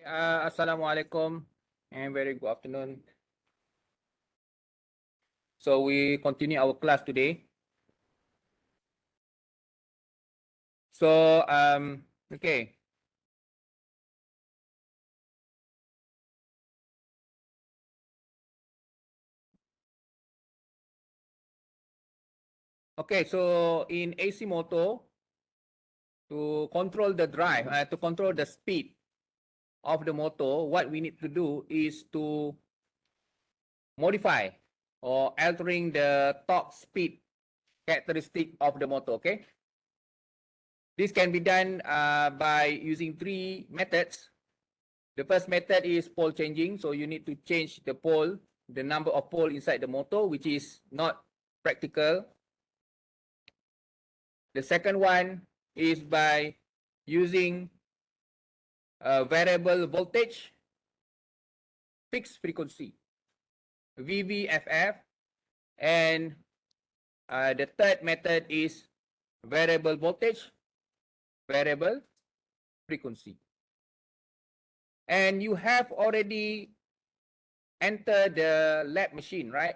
Assalamualaikum and very good afternoon. So we continue our class today. So okay. Okay, so in AC motor, to control the drive, to control the speed of the motor, what we need to do is to modify or altering the torque speed characteristic of the motor, okay? This can be done by using three methods. The first method is pole changing. So you need to change the pole, the number of pole inside the motor, which is not practical. The second one is by using a variable voltage fixed frequency, VVFF. And the third method is variable voltage, variable frequency. And you have already entered the lab machine, right?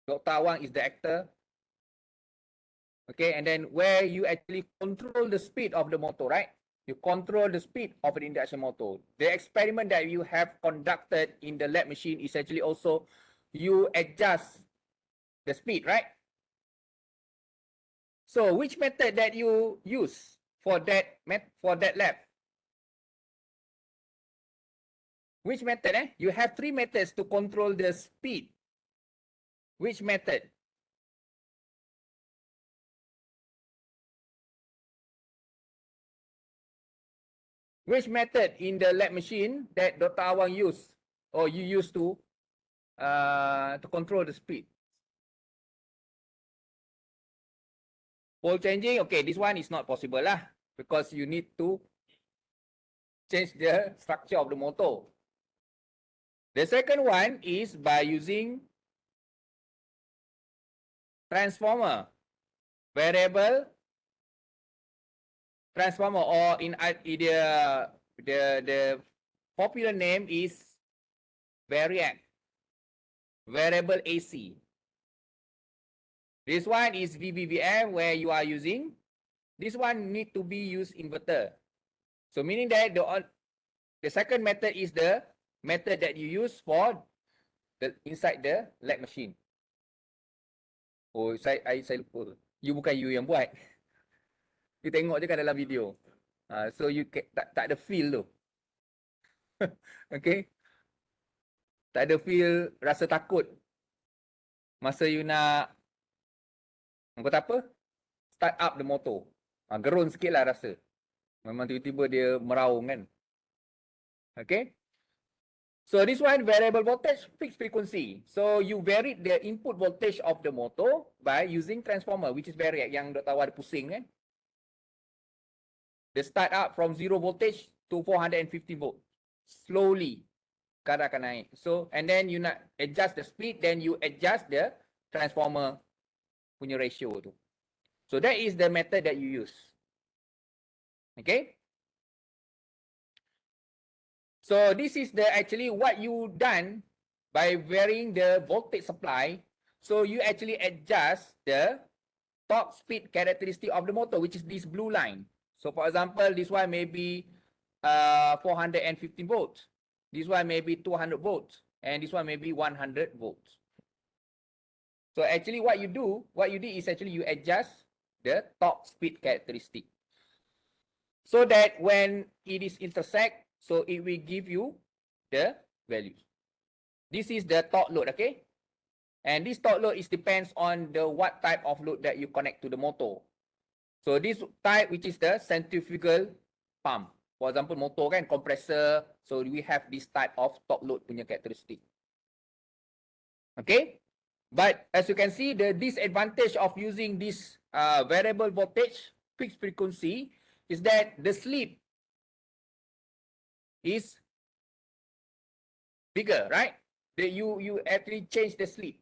Dr. Awang is the actor. Okay, and then where you actually control the speed of the motor, right? You control the speed of an induction motor. The experiment that you have conducted in the lab machine is actually also you adjust the speed, right? So which method that you use for that lab? Which method? You have three methods to control the speed. Which method? Which method in the lab machine that Dr. Awang used or you used to control the speed? Pole changing, okay, this one is not possible lah because you need to change the structure of the motor. The second one is by using transformer, variable transformer, or in the popular name is variac, variable AC. This one is VVVF where you are using. This one need to be used inverter. So meaning that the second method is the method that you use for the inside the lab machine. Oh, saya lupa. You bukan you yang buat. You tengok je kan dalam video. So you tak ada feel tu. Okay. Tak ada feel rasa takut. Masa you nak kata apa? Start up the motor. Gerun sikit lah rasa. Memang tiba-tiba dia meraung kan. Okay. So this one variable voltage fixed frequency. So you vary the input voltage of the motor by using transformer, which is variac yang Dr. Awang pusing kan. The start up from 0 voltage to 450 volt. Slowly kadar akan naik. So and then you nak adjust the speed, then you adjust the transformer punya ratio tu. So that is the method that you use. Okay. So this is the actually what you done by varying the voltage supply. So you actually adjust the torque speed characteristic of the motor, which is this blue line. So for example, this one may be 415 volts. This one may be 200 volts. And this one may be 100 volts. So actually what you did is actually you adjust the torque speed characteristic. So that when it is intersect, so it will give you the values. This is the torque load, okay? And this torque load is depends on the what type of load that you connect to the motor. So this type, which is the centrifugal pump. For example, motor kan, compressor. So we have this type of torque load punya characteristic. Okay? But as you can see, the disadvantage of using this variable voltage fixed frequency is that the slip is bigger, right? You actually change the slip.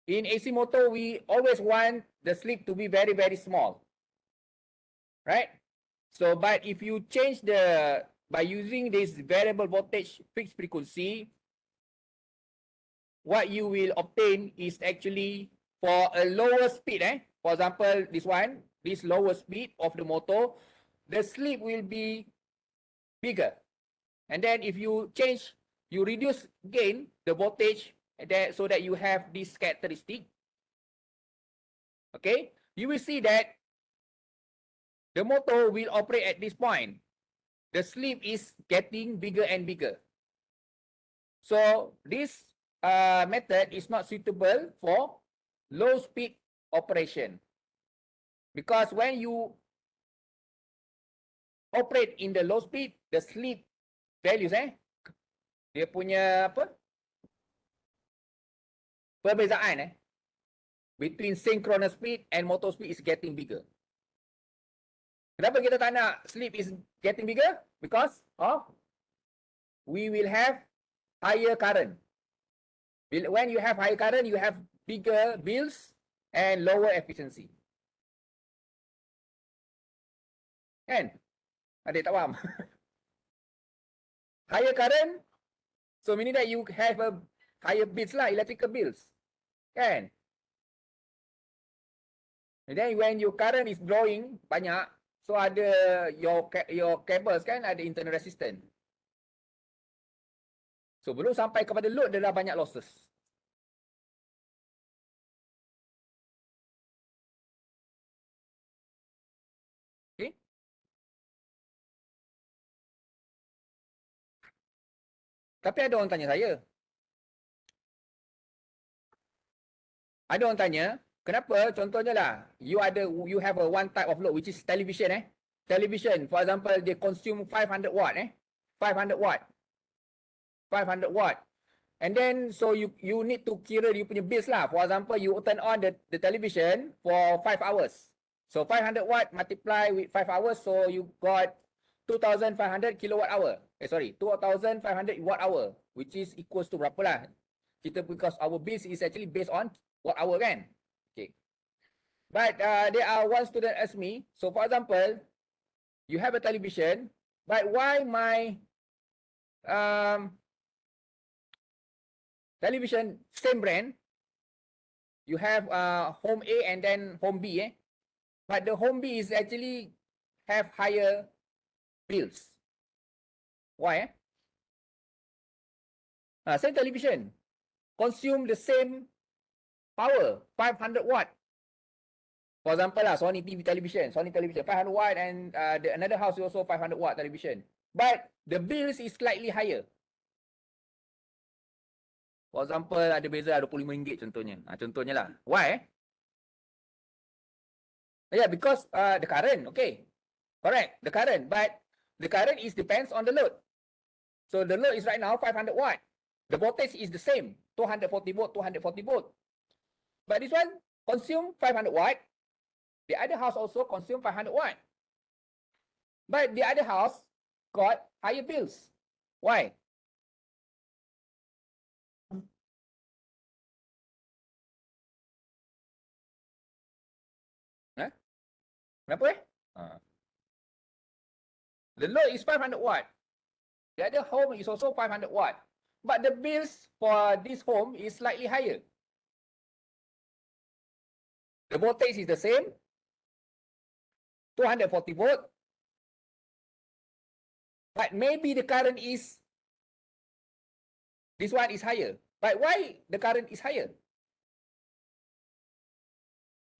In AC motor, we always want the slip to be very, very small, right? So, but if you change by using this variable voltage fixed frequency, what you will obtain is actually for a lower speed, for example, this lower speed of the motor, the slip will be bigger. And then if you reduce gain, the voltage, so that you have this characteristic, okay, you will see that the motor will operate at this point. The slip is getting bigger and bigger. So this method is not suitable for low speed operation, because when you operate in the low speed, the slip values, dia punya apa, perbezaan between synchronous speed and motor speed is getting bigger. Kenapa kita tak nak slip is getting bigger? Because of we will have higher current. When you have higher current, you have bigger bills and lower efficiency. Kan? Adik tak faham? Higher current, so meaning that you have a higher bills lah, electrical bills. Kan? And then when your current is growing banyak, so ada your cables kan ada internal resistance. So belum sampai kepada load, dia dah banyak losses. Okay. Tapi ada orang tanya saya. Ada orang tanya, kenapa contohnya lah, you have a one type of load which is television Television, for example, they consume 500 watt 500 watt. 500 watt. And then so you need to kira you punya bills lah. For example, you turn on the television for 5 hours. So 500 watt multiply with 5 hours, so you got 2500 kilowatt hour. 2500 watt hour, which is equals to berapa lah? Because our bills is actually based on watt hour kan? Okay. But there are one student asked me, so for example, you have a television, but why my television same brand, you have home A and then home B, but the home B is actually have higher bills. Why? Same television, consume the same power, 500 watt. For example lah, Sony television, 500 watt, and another house also 500 watt television. But the bills is slightly higher. For example, ada beza RM25 contohnya. Contohnya lah. Why? Yeah, because the current, okay. Correct, the current. But the current is depends on the load. So the load is right now 500 watt. The voltage is the same, 240 volt, 240 volt. But this one consume 500 watt. The other house also consume 500 watt. But the other house got higher bills. Why? Kenapa The load is 500 watt. The other home is also 500 watt. But the bills for this home is slightly higher. The voltage is the same, 240 volt. But maybe the current is, this one is higher. But why the current is higher?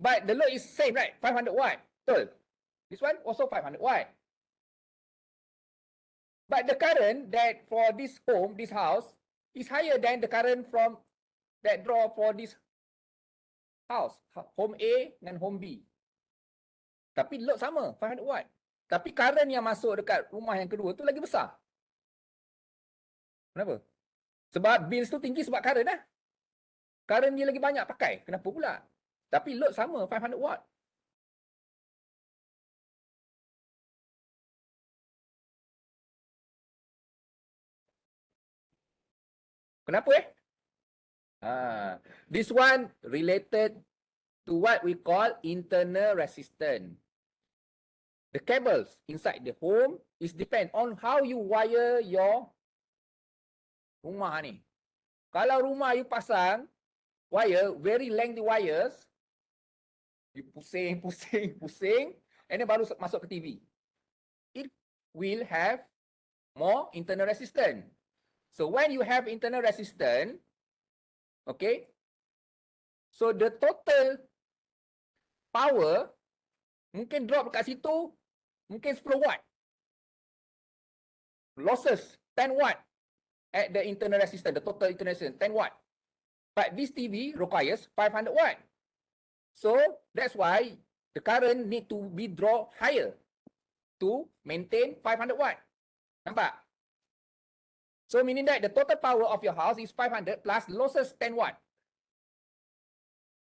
But the load is same, right? 500 watt. Betul. This one also 500 watt. But the current that for this home, this house, is higher than the current from that draw for this house, home A dan home B. Tapi load sama, 500 watt. Tapi current yang masuk dekat rumah yang kedua tu lagi besar. Kenapa? Sebab bills tu tinggi sebab current lah. Current dia lagi banyak pakai. Kenapa pula? Tapi load sama, 500 watt. Kenapa This one related to what we call internal resistance. the cables inside the home is depend on how you wire your rumah ni. Kalau rumah you pasang wire, very lengthy wires, you pusing, and then baru masuk ke TV. It will have more internal resistance. So when you have internal resistance, okay, so the total power mungkin drop kat situ, mungkin 10 watt. Losses 10 watt at the internal resistance, the total internal resistance 10 watt. But this TV requires 500 watt. So that's why the current need to be draw higher to maintain 500 watt. Nampak? So meaning that the total power of your house is 500 plus losses 10 watt.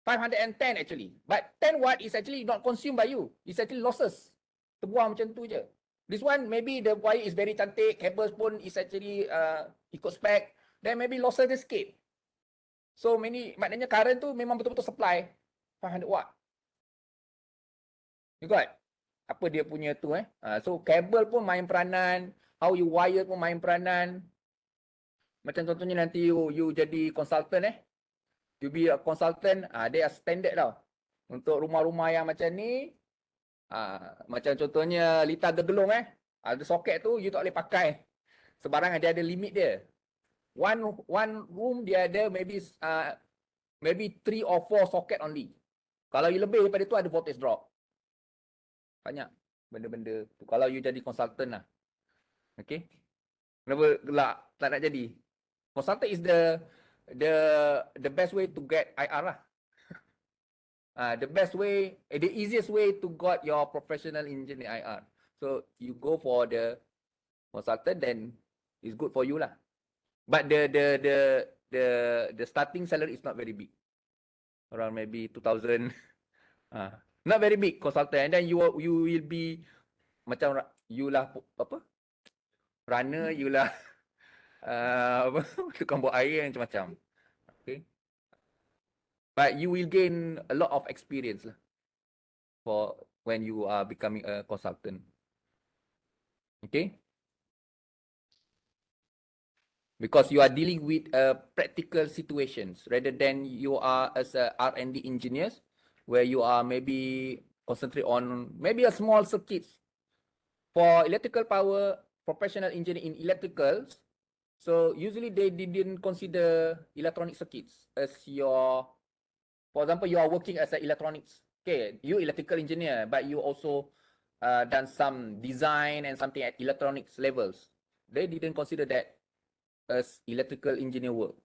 510 actually. But 10 watt is actually not consumed by you. It's actually losses. Terbuang macam tu je. This one maybe the wire is very cantik, cables pun is actually ikut spec. Then maybe losses dia sikit. So maknanya current tu memang betul-betul supply 500 watt. You got? Apa dia punya tu so kabel pun main peranan, how you wire pun main peranan. Macam contohnya nanti you jadi consultant you be a consultant, they are standard tau. Untuk rumah-rumah yang macam ni, macam contohnya litar gegelung ada soket tu you tak boleh pakai. Sebarang dia ada limit dia. One room dia ada maybe 3 or 4 socket only. Kalau you lebih daripada tu ada voltage drop. Banyak benda-benda tu. Kalau you jadi consultant lah. Okay. Kenapa gelak tak nak jadi? Consultant is the best way to get IR lah. The best way, the easiest way to got your professional engineer IR. So you go for the consultant, then it's good for you lah. But the starting salary is not very big. Around maybe 2,000. Not very big consultant. And then you will be macam you lah apa? Runner, you lah tukang buat air macam-macam. Okay. But you will gain a lot of experience lah for when you are becoming a consultant. Okay. Because you are dealing with practical situations rather than you are as a R&D engineers where you are maybe concentrate on maybe a small circuits. For electrical power, professional engineer in electricals, so usually they didn't consider electronic circuits as your, for example, you are working as an electronics. Okay, you electrical engineer, but you also done some design and something at electronics levels. They didn't consider that as electrical engineer work.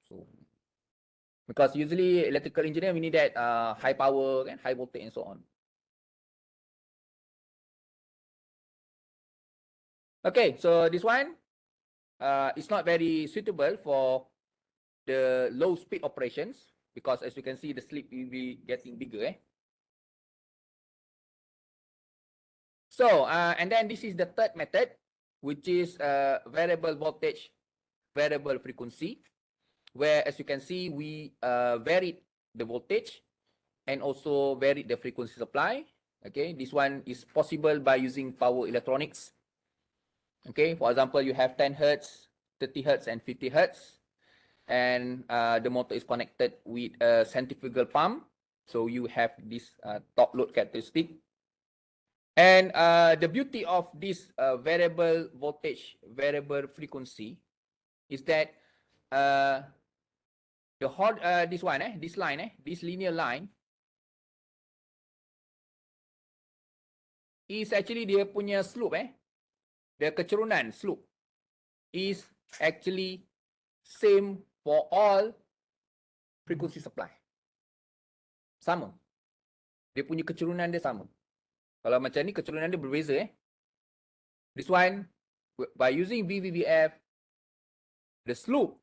So because usually electrical engineer we need that high power and high voltage and so on. Okay, so this one is not very suitable for the low speed operations because as you can see the slip will be getting bigger. So and then this is the third method, which is variable voltage, variable frequency, where as you can see we varied the voltage and also varied the frequency supply. Okay, this one is possible by using power electronics. Okay, for example, you have 10 Hertz, 30 Hertz and 50 Hertz. And the motor is connected with a centrifugal pump. So you have this top load characteristic. And the beauty of this variable voltage, variable frequency is that this one, this line, this linear line is actually dia punya slope, the kecerunan slope is actually same for all frequency supply. Sama. Dia punya kecerunan dia sama. Kalau macam ni kecerunan dia berbeza. This one, by using VVVF, the slope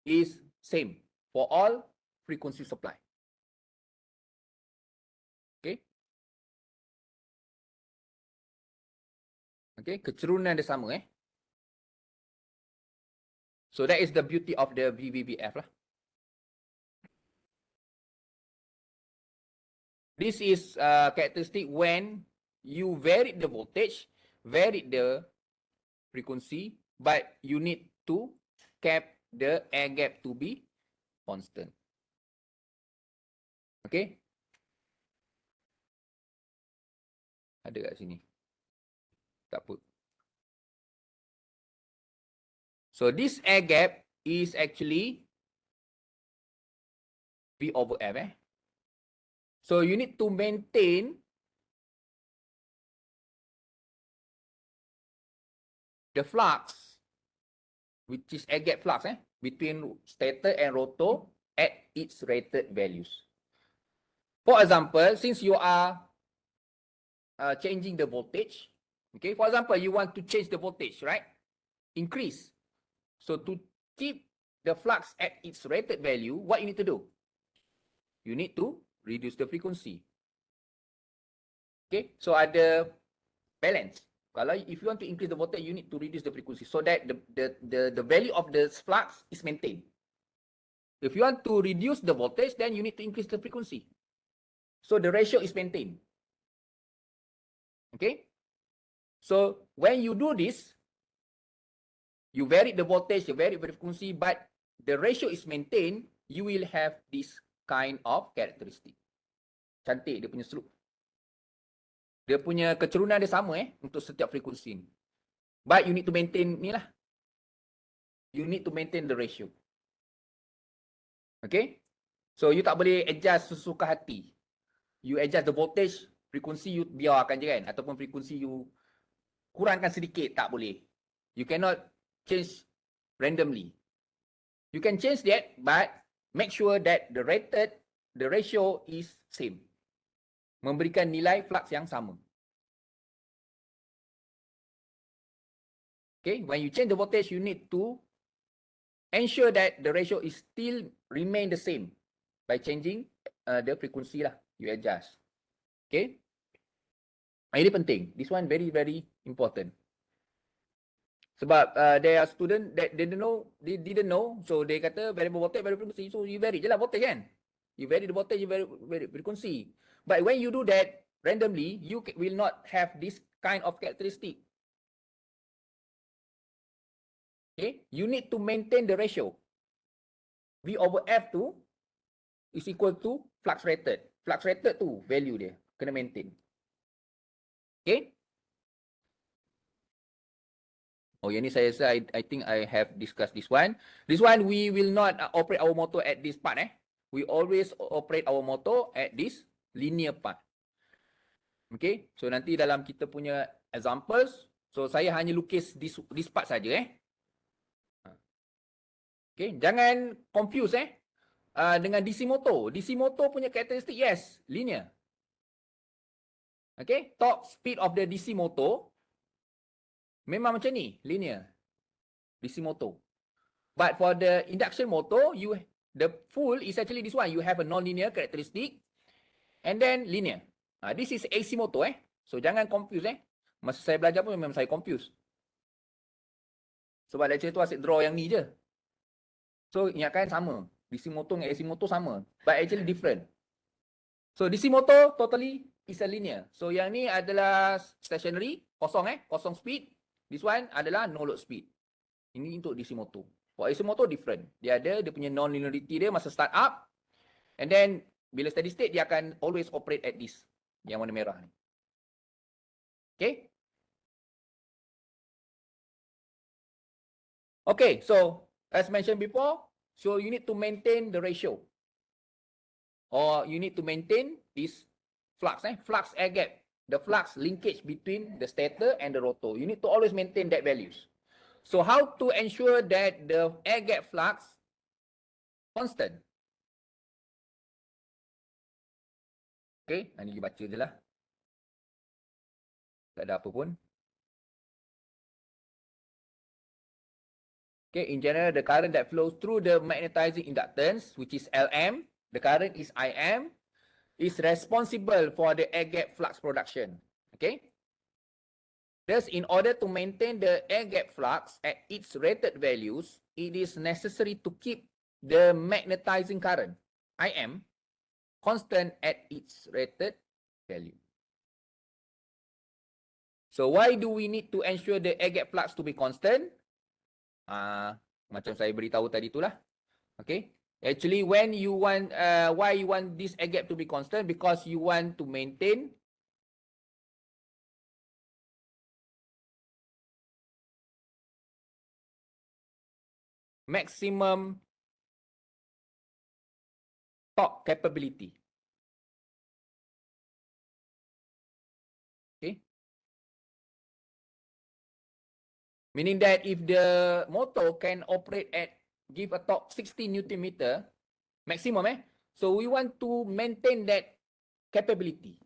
is same for all frequency supply. Okay. Okay, kecerunan dia sama. So that is the beauty of the VVVF lah. This is characteristic when you varied the voltage, varied the frequency, but you need to cap the air gap to be constant. Okay? Ada kat sini. Tak apa. So this air gap is actually V over F. So you need to maintain the flux, which is air gap flux, between stator and rotor at its rated values. For example, since you are changing the voltage, okay, for example, you want to change the voltage, right? Increase. So to keep the flux at its rated value, what you need to do? You need to reduce the frequency. Okay, so ada balance. Kalau if you want to increase the voltage, you need to reduce the frequency so that the value of the flux is maintained. If you want to reduce the voltage, then you need to increase the frequency. So the ratio is maintained. Okay. So when you do this, you vary the voltage, you vary the frequency, but the ratio is maintained, you will have this kind of characteristic. Cantik dia punya slope. Dia punya kecerunan dia sama untuk setiap frekuensi ni. But you need to maintain ni lah. You need to maintain the ratio. Okay. So you tak boleh adjust sesuka hati. You adjust the voltage, frekuensi you biarkan je kan. Ataupun frekuensi you kurangkan sedikit, tak boleh. You cannot change randomly. You can change that, but make sure that the ratio is same. Memberikan nilai flux yang sama. Okay, when you change the voltage, you need to ensure that the ratio is still remain the same by changing the frequency lah. You adjust. Okay. Ini penting. This one very, very important. Sebab there are student that they didn't know. So they kata variable voltage, variable frequency. So you vary je lah voltage kan. You vary the voltage, you vary frequency. But when you do that randomly, you will not have this kind of characteristic. Okay, you need to maintain the ratio. V over F2 is equal to flux rated. Flux rated tu value dia. Kena maintain. Okay. Oh, yang ni I think I have discussed this one. This one we will not operate our motor at this part. We always operate our motor at this linear part. Okay. So nanti dalam kita punya examples, so saya hanya lukis this part saja. Okay. Jangan confuse dengan DC motor. DC motor punya karakteristik yes, linear. Okay. Torque speed of the DC motor memang macam ni, linear. DC motor. But for the induction motor, the full is actually this one. You have a non-linear characteristic and then linear. This is AC motor So jangan confuse Masa saya belajar pun memang saya confuse. Sebab lecturer tu asyik draw yang ni je. So ingatkan sama. DC motor dengan AC motor sama. But actually different. So DC motor totally is a linear. So yang ni adalah stationary, kosong kosong speed. This one adalah no load speed. Ini untuk DC motor. For AC motor different. Dia punya non-linearity dia masa start up. And then bila steady state dia akan always operate at this. Yang warna merah ni. Okay. Okay, so as mentioned before, so you need to maintain the ratio. Or you need to maintain this flux, flux air gap. The flux linkage between the stator and the rotor. You need to always maintain that values. So how to ensure that the air gap flux constant? Okay, nanti baca je lah. Tak ada apa pun. Okay, in general, the current that flows through the magnetizing inductance, which is Lm, the current is Im, is responsible for the air gap flux production. Okay. Thus, in order to maintain the air gap flux at its rated values, it is necessary to keep the magnetizing current, Im, constant at its rated value. So why do we need to ensure the air gap flux to be constant? Macam saya beritahu tadi itulah. Okay. Actually, when you want, why you want this air gap to be constant? Because you want to maintain maximum torque capability. Okay. Meaning that if the motor can operate at, give a torque 60 Newton meter, maximum So we want to maintain that capability.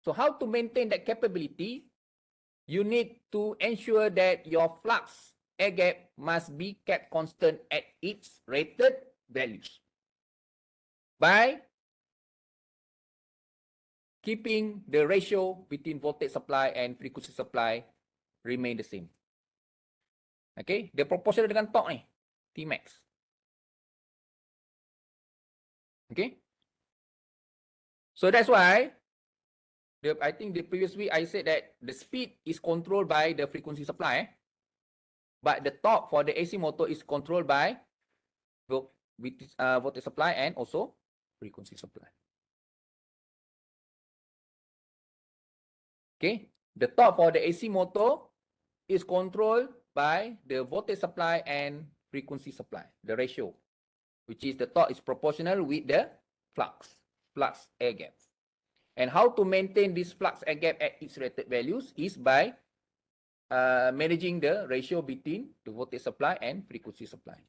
So how to maintain that capability? You need to ensure that your flux air gap must be kept constant at its rated values by keeping the ratio between voltage supply and frequency supply remain the same. Okay, dia proportional dengan torque ni, Tmax. Okay, so that's why I think the previous week I said that the speed is controlled by the frequency supply, but the torque for the AC motor is controlled by voltage supply and also frequency supply. Okay, the torque for the AC motor is controlled by the voltage supply and frequency supply, the ratio, which is the torque is proportional with the flux air gap. And how to maintain this flux air gap at its rated values is by managing the ratio between the voltage supply and frequency supply.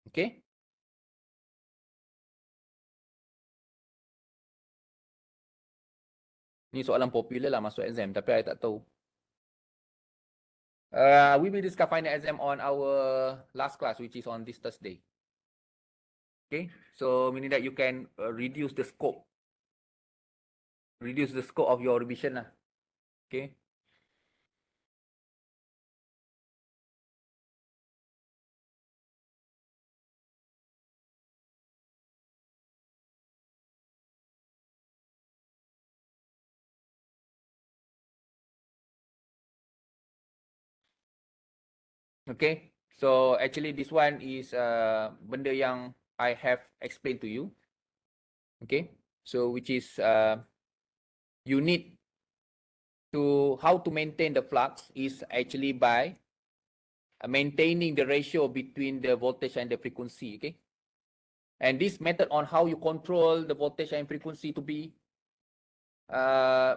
Okay. Ni soalan popular lah masuk exam, tapi saya tak tahu. We will discuss final exam on our last class, which is on this Thursday. Okay, so meaning that you can reduce the scope of your revision lah. Okay. Okay, so actually this one is benda yang I have explained to you. Okay, so which is you need to, how to maintain the flux is actually by maintaining the ratio between the voltage and the frequency. Okay, and this method on how you control the voltage and frequency to be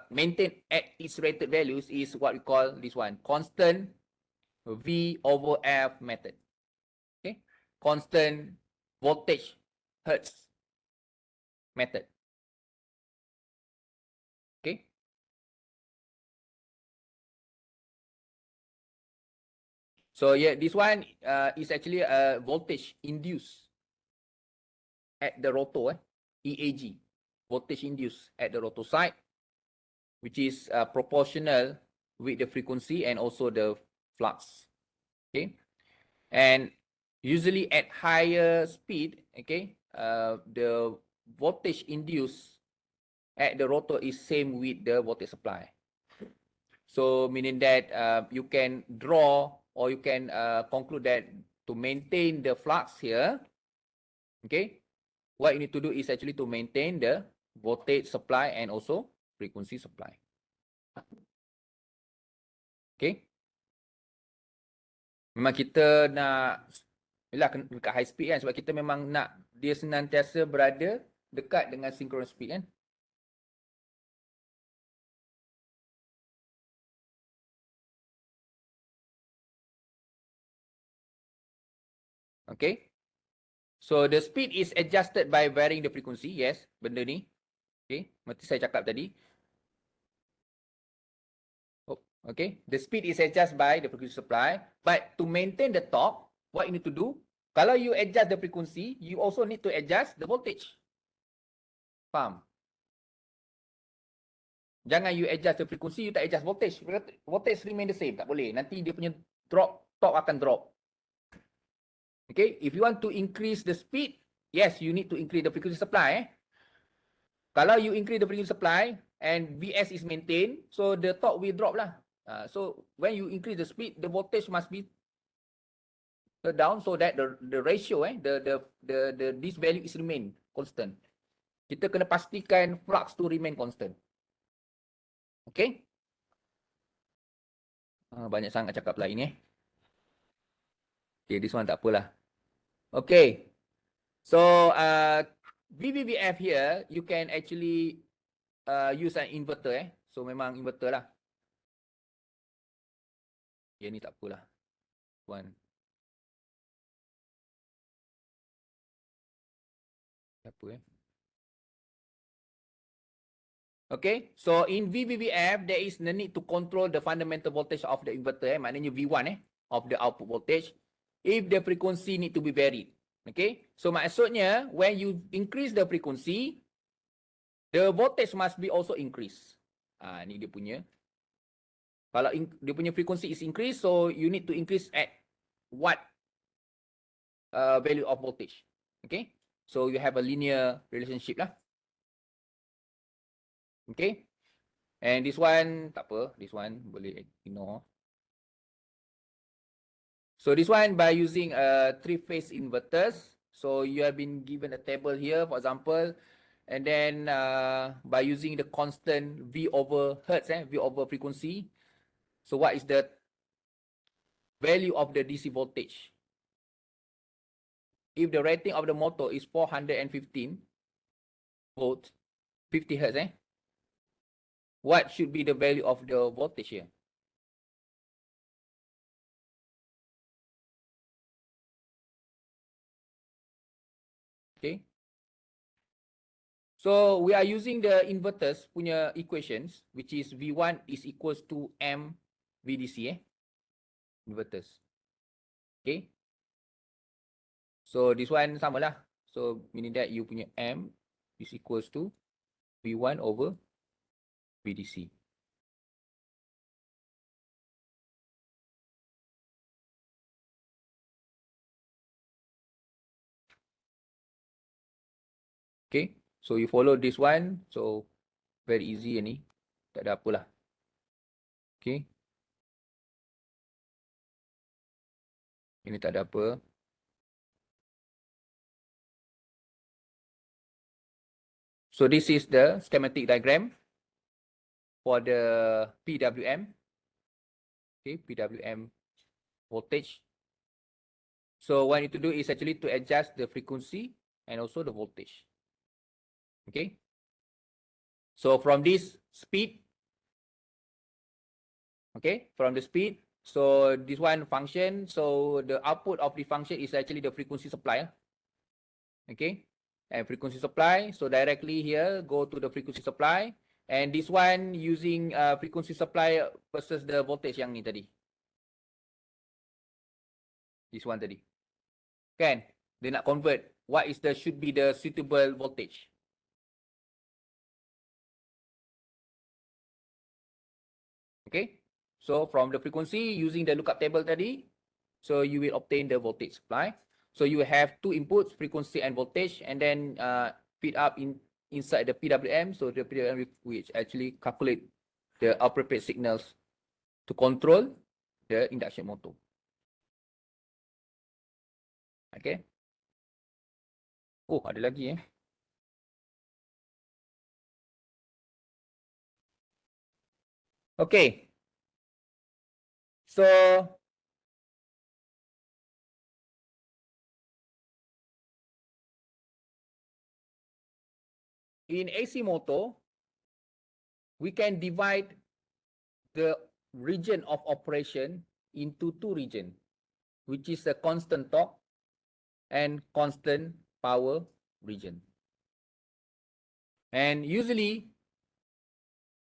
maintained at its rated values is what we call this one, constant V over F method. Okay, constant voltage hertz method. Okay. So yeah, this one is actually a voltage induced at the rotor, EAG, voltage induced at the rotor side, which is proportional with the frequency and also the flux. Okay, and usually at higher speed, okay, the voltage induced at the rotor is same with the voltage supply. So meaning that you can draw or you can conclude that to maintain the flux here, okay, what you need to do is actually to maintain the voltage supply and also frequency supply. Okay. Memang kita nak, yelah dekat high speed kan, sebab kita memang nak dia senantiasa berada dekat dengan synchronous speed kan. Okay. So the speed is adjusted by varying the frequency. Yes, benda ni. Okay, seperti saya cakap tadi. Okay, the speed is adjusted by the frequency supply. But to maintain the torque, what you need to do, kalau you adjust the frequency, you also need to adjust the voltage. Faham? Jangan you adjust the frequency, you tak adjust voltage. Voltage remain the same. Tak boleh. Nanti dia punya torque akan drop. Okay, if you want to increase the speed, yes, you need to increase the frequency supply. Kalau you increase the frequency supply and VS is maintained, so the torque will drop lah. So when you increase the speed, the voltage must be down so that the ratio this value is remain constant. Kita kena pastikan flux to remain constant. Okay? Banyak sangat cakap lah ini. Okay, this one tak apalah. Okay. So VVVF here, you can actually use an inverter. So memang inverter lah. Okay, ni tak apalah. One. Apa Okay, so in VVVF, there is the need to control the fundamental voltage of the inverter, maknanya V1 of the output voltage, if the frequency need to be varied. Okay, so maksudnya, when you increase the frequency, the voltage must be also increased. Ni dia punya. Kalau dia punya frequency is increased, so you need to increase at what value of voltage. Okay, so you have a linear relationship lah. Okay, and this one tak apa, this one boleh ignore. So this one by using three-phase inverters. So you have been given a table here, for example, and then by using the constant V over hertz, V over frequency. So what is the value of the DC voltage? If the rating of the motor is 415 volts, 50 hertz, what should be the value of the voltage here? Okay. So we are using the inverters punya equations, which is V1 is equals to M VDC, inverters. Okay. So this one sama lah. So meaning that you punya M is equals to V1 over VDC. Okay, so you follow this one, so very easy ni, tak ada apalah. Okay, ini tak ada apa. So this is the schematic diagram for the PWM. Okay, PWM voltage. So what you need to do is actually to adjust the frequency and also the voltage. Okay. So from this speed, okay, from the speed, so this one function, so the output of the function is actually the frequency supply. Okay, and frequency supply, so directly here, go to the frequency supply, and this one using frequency supply versus the voltage yang ni tadi. This one tadi. Kan? Dia nak convert, what is the should be the suitable voltage. Okay, so from the frequency using the lookup table tadi, so you will obtain the voltage supply. So you have two inputs, frequency and voltage, and then feed up inside the PWM. So the PWM which actually calculate the appropriate signals to control the induction motor. Okay. Oh, ada lagi Okay. So in AC motor, we can divide the region of operation into two regions, which is a constant torque and constant power region. And usually,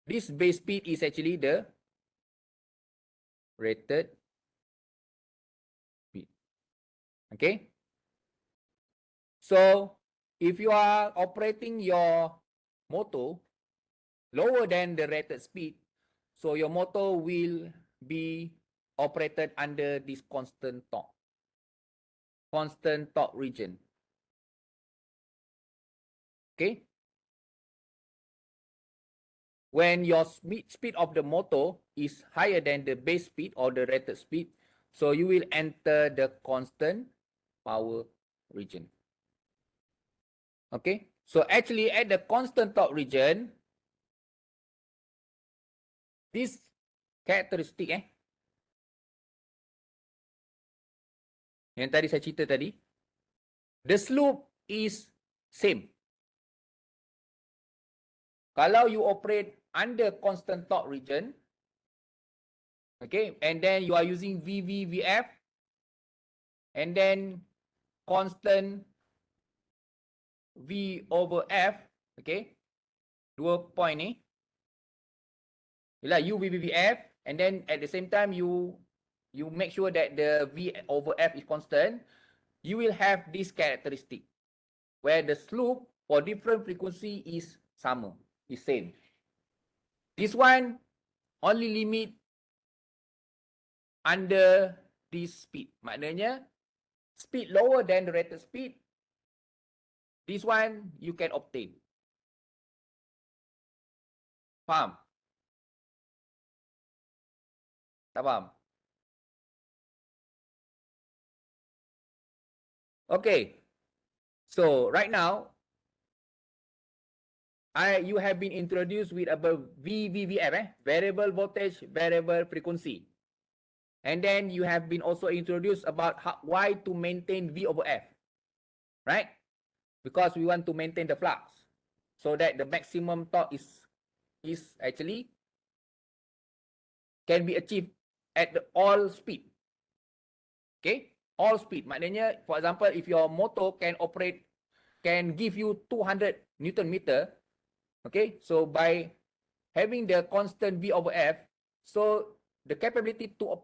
this base speed is actually the rated speed. Okay. So if you are operating your motor lower than the rated speed, so your motor will be operated under this constant torque region. Okay. When your speed of the motor is higher than the base speed or the rated speed, so you will enter the constant power region. Okay. So actually at the constant torque region, this characteristic yang tadi saya cerita tadi, the slope is same. Kalau you operate under constant torque region, okay, and then you are using VVVF, and then constant V over F, okay, 2 point ni, ialah U VVVF, and then at the same time you make sure that the V over F is constant, you will have this characteristic where the slope for different frequency is sama, is same. This one only limit under this speed. Maknanya speed lower than the rated speed, this one you can obtain. Faham? Tak faham? Okay. So right now, you have been introduced with about VVVF, variable voltage, variable frequency. And then you have been also introduced about why to maintain V over F, right? Because we want to maintain the flux so that the maximum torque is actually can be achieved at the all speed. Okay, all speed. Maknanya, for example, if your motor can give you 200 Newton meter, okay, so by having the constant V over F, so the capability to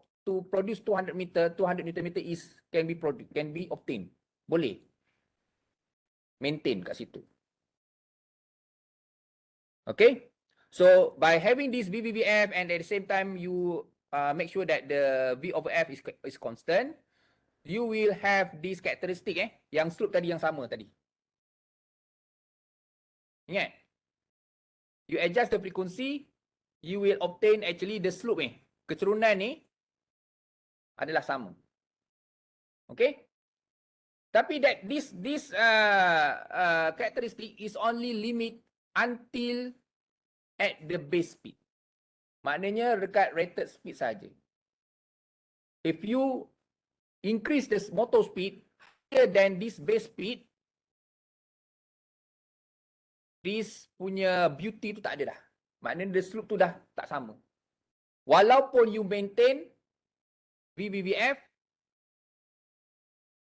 produce 200 Newton meter can be obtained. Boleh maintain kat situ. Okay, so by having this VVVF and at the same time you make sure that the V over F is constant, you will have this characteristic yang slope tadi yang sama tadi. Ingat, you adjust the frequency, you will obtain actually the slope kecerunan ni adalah sama. Okay, tapi that this characteristic is only limit until at the base speed. Maknanya dekat rated speed saja. If you increase the motor speed higher than this base speed, this punya beauty tu tak ada dah. Maknanya the slope tu dah tak sama. Walaupun you maintain VVVF,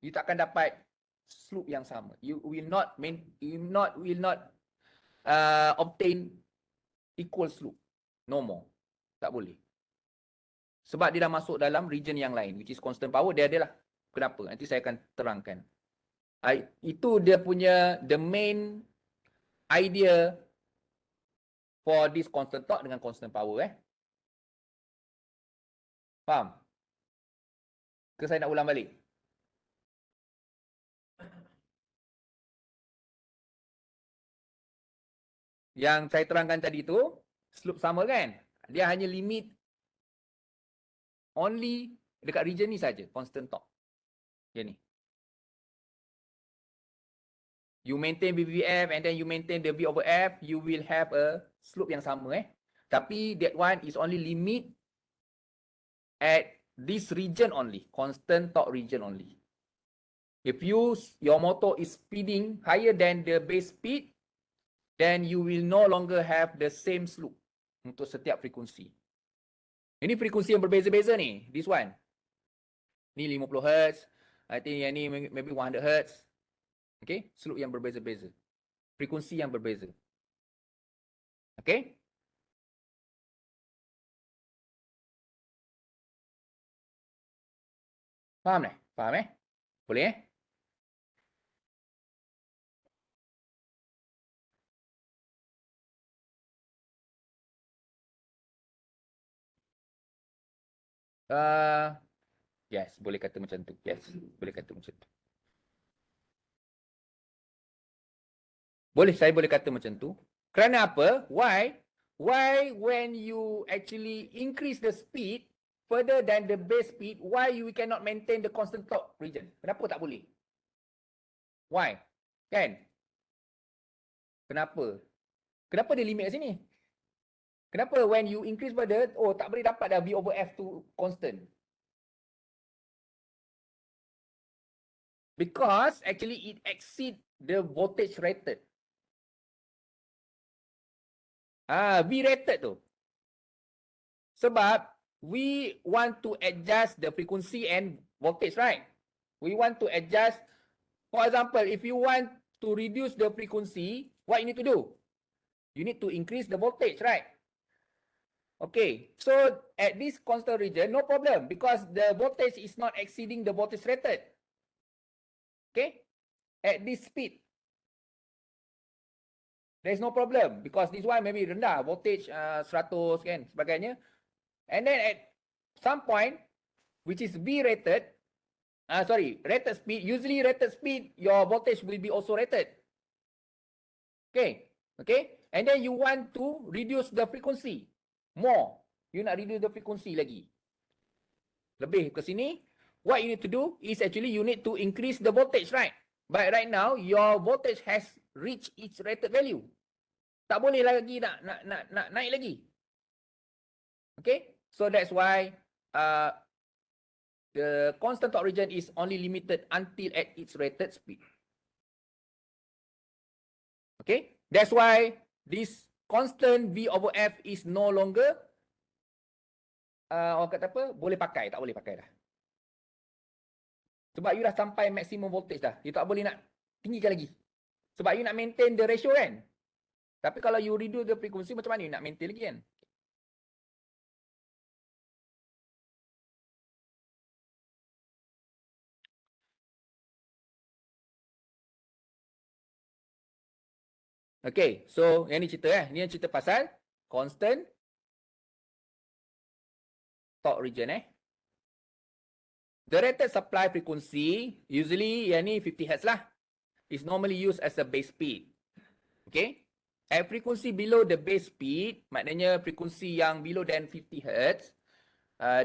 you takkan dapat slope yang sama. You will not obtain equal slope. No more. Tak boleh. Sebab dia dah masuk dalam region yang lain, which is constant power. Dia adalah. Kenapa? Nanti saya akan terangkan. Itu dia punya the main idea for this constant torque dengan constant power. Faham? Ke saya nak ulang balik? Yang saya terangkan tadi tu, slope sama kan? Dia hanya limit only dekat region ni saja, constant torque. Dia ni. You maintain VVF and then you maintain the V over F, you will have a slope yang sama Tapi that one is only limit at this region only, constant torque region only. If your motor is speeding higher than the base speed, then you will no longer have the same slope untuk setiap frekuensi. Ini frekuensi yang berbeza-beza ni, this one. Ni 50 Hz, I think yang ni maybe 100 Hz. Okay, slope yang berbeza-beza. Frekuensi yang berbeza. Okay. Faham tak? Faham Boleh Yes, boleh kata macam tu. Yes, boleh kata macam tu. Saya boleh kata macam tu. Kerana apa? Why? Why when you actually increase the speed further than the base speed, why you cannot maintain the constant torque region? Kenapa tak boleh? Why? Kan? Kenapa? Kenapa dia limit kat sini? Kenapa when you increase further, tak boleh dapat dah V over F tu constant? Because actually it exceed the voltage rated. V rated tu. Sebab we want to adjust the frequency and voltage, right? We want to adjust, for example, if you want to reduce the frequency, what you need to do? You need to increase the voltage, right? Okay, so at this constant region, no problem because the voltage is not exceeding the voltage rated. Okay, at this speed, there is no problem because this one maybe rendah, voltage 100 kan, sebagainya. And then at some point, which is V rated, rated speed, usually rated speed, your voltage will be also rated. Okay, and then you want to reduce the frequency more. You nak reduce the frequency lagi. Lebih ke sini, what you need to do is actually you need to increase the voltage, right? But right now, your voltage has reached its rated value. Tak boleh lagi nak naik lagi. Okay, so that's why the constant torque region is only limited until at its rated speed. Okay, that's why this constant V over F is no longer orang kata apa, boleh pakai, tak boleh pakai dah. Sebab you dah sampai maximum voltage dah. You tak boleh nak tinggikan lagi. Sebab you nak maintain the ratio kan. Tapi kalau you reduce the frequency, macam mana you nak maintain lagi kan? Okay, so yang ni cerita Ni yang cerita pasal constant torque region The rated supply frequency, usually yang ni 50 Hz lah, is normally used as a base speed. Okay, at frequency below the base speed, maknanya frekuensi yang below than 50 Hz,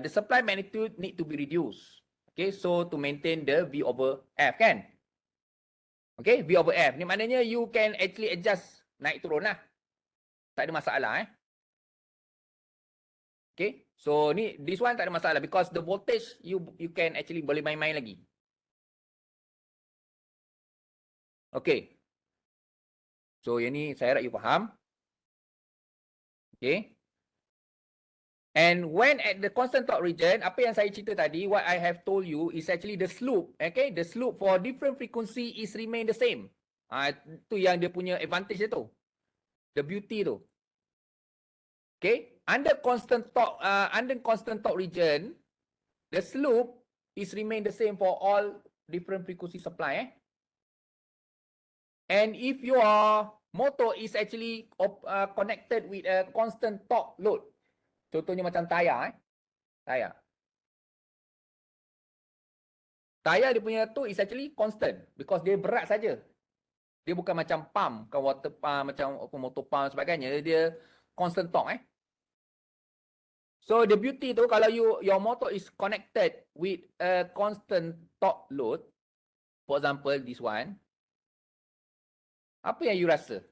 the supply magnitude need to be reduced. Okay, so to maintain the V over F kan. Okay, V over F. Ni maknanya you can actually adjust naik turun lah. Tak ada masalah Okay, so ni this one tak ada masalah because the voltage you can actually boleh main-main lagi. Okay. So yang ni saya harap you faham. Okay. And when at the constant torque region, apa yang saya cerita tadi, what I have told you is actually the slope. Okay, the slope for different frequency is remain the same. Itu yang dia punya advantage dia tu. The beauty tu. Okay, under constant torque region, the slope is remain the same for all different frequency supply. And if your motor is actually connected with a constant torque load, contohnya macam tayar, tayar dia punya tu is actually constant because dia berat saja. Dia bukan macam pump, bukan water pump, macam motor pump sebagainya. Dia constant torque So the beauty tu kalau your motor is connected with a constant torque load, for example this one, apa yang you rasa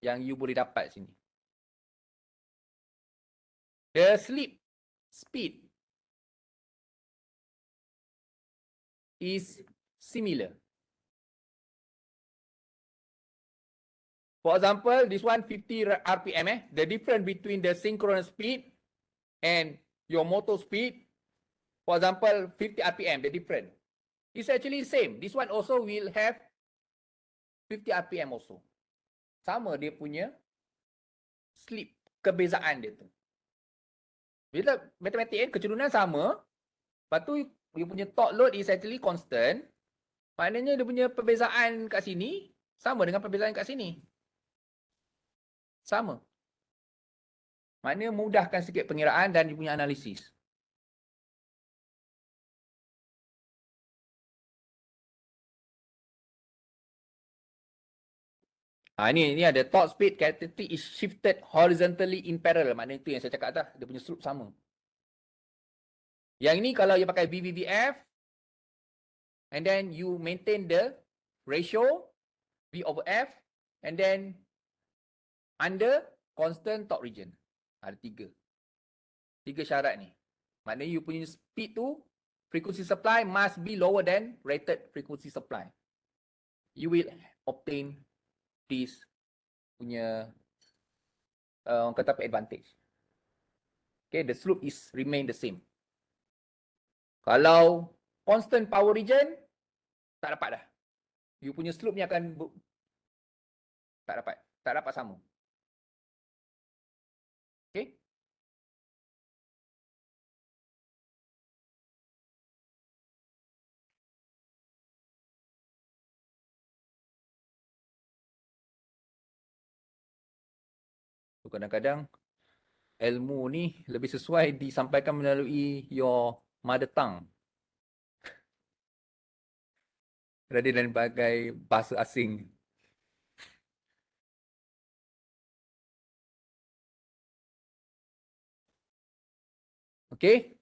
yang you boleh dapat sini? The slip speed is similar. For example, this one 50 RPM. The difference between the synchronous speed and your motor speed, for example, 50 RPM, the difference. It's actually same. This one also will have 50 RPM also. Sama dia punya slip, kebezaan dia tu. Bila matematik kecenderungan sama, lepas tu dia punya torque load is actually constant, maknanya dia punya perbezaan kat sini sama dengan perbezaan kat sini. Sama. Maknanya mudahkan sikit pengiraan dan dia punya analisis. Ni ada torque speed characteristic is shifted horizontally in parallel. Maknanya itu yang saya cakap atas. Dia punya slope sama. Yang ini kalau you pakai VVVF, and then you maintain the ratio V over F, and then under constant torque region. Ada tiga syarat ni. Maknanya you punya speed tu, frequency supply must be lower than rated frequency supply. You will obtain this punya orang kata apa, advantage. Okay, the slope is remain the same. Kalau constant power region, tak dapat dah. You punya slope ni akan tak dapat sama. Okay. So, kadang-kadang ilmu ni lebih sesuai disampaikan melalui your mother tongue rather than bagai bahasa asing. Okay.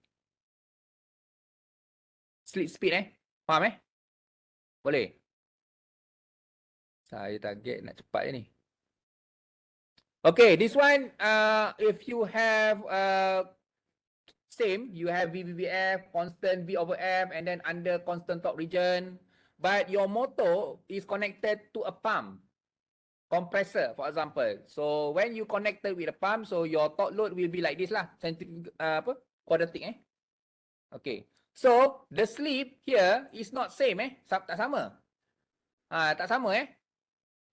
Slip speed faham Boleh. Saya target nak cepat je ni. Okay, this one, if you have same, you have VVVF, constant V over F, and then under constant torque region, but your motor is connected to a pump, compressor, for example. So when you connected with a pump, so your torque load will be like this lah, quadratic Okay. So the slip here is not same tak sama. Tak sama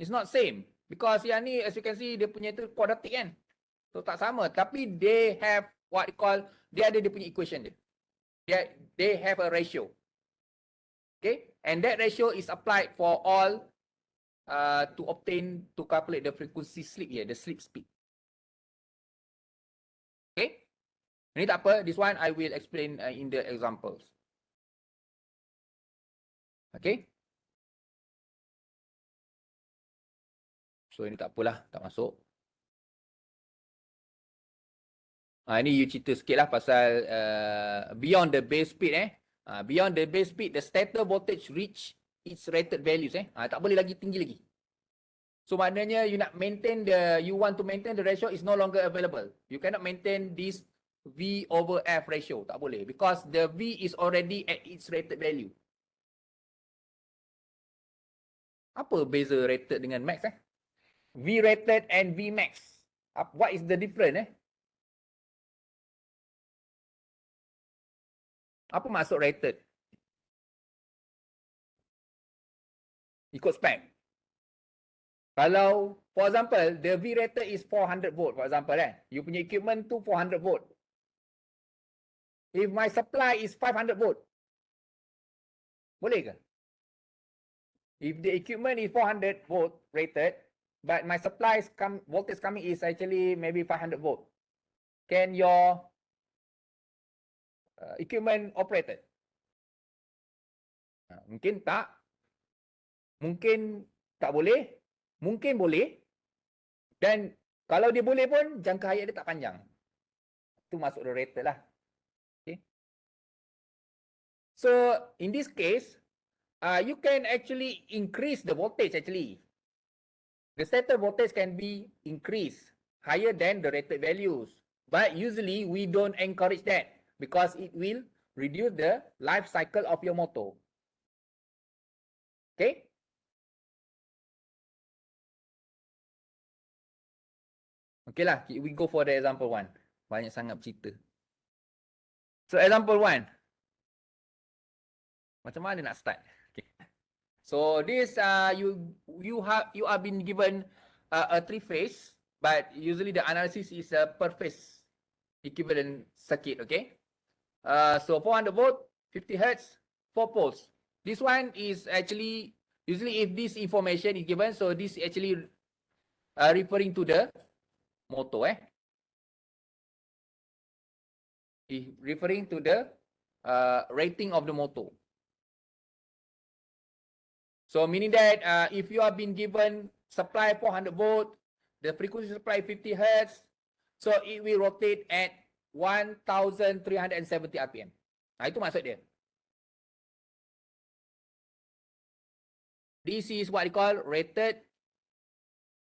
It's not same. Because yang ni, as you can see, dia punya tu quadratic kan. So tak sama. Tapi they have what you call, dia ada dia punya equation dia. They have a ratio. Okay. And that ratio is applied for all to calculate the frequency slip here, the slip speed. Okay. Ini tak apa. This one I will explain in the examples. Okay. So ini tak apalah, tak masuk. Ini you cerita sikit lah pasal beyond the base speed beyond the base speed, the stator voltage reach its rated values tak boleh lagi tinggi lagi. So maknanya you want to maintain the ratio is no longer available. You cannot maintain this V over F ratio. Tak boleh. Because the V is already at its rated value. Apa beza rated dengan max V rated and V max. What is the difference Apa maksud rated? Ikut spec. Kalau, for example, the V rated is 400 volt, for example you punya equipment tu 400 volt. If my supply is 500 volt, boleh ke? If the equipment is 400 volt rated, but my supply voltage coming is actually maybe 500 volt, can your equipment operated? Mungkin tak. Mungkin tak boleh. Mungkin boleh. Dan kalau dia boleh pun, jangka hayat dia tak panjang. Itu masuk the rated lah. Okay. So, in this case, you can actually increase the voltage actually. The stator voltage can be increased higher than the rated values. But usually, we don't encourage that because it will reduce the life cycle of your motor. Okay? Okay lah, we go for the example 1. Banyak sangat bercerita. So, example 1. Macam mana nak start? Okay. So this you are been given a 3-phase, but usually the analysis is a per phase equivalent circuit. Okay. So 400 volt, 50 hertz, 4 poles. This one is actually usually if this information is given, so this is actually referring to the motor. Referring to the rating of the motor. So meaning that if you have been given supply 400 volt, the frequency supply 50 hertz, so it will rotate at 1370 RPM. Itu maksud dia. This is what you call rated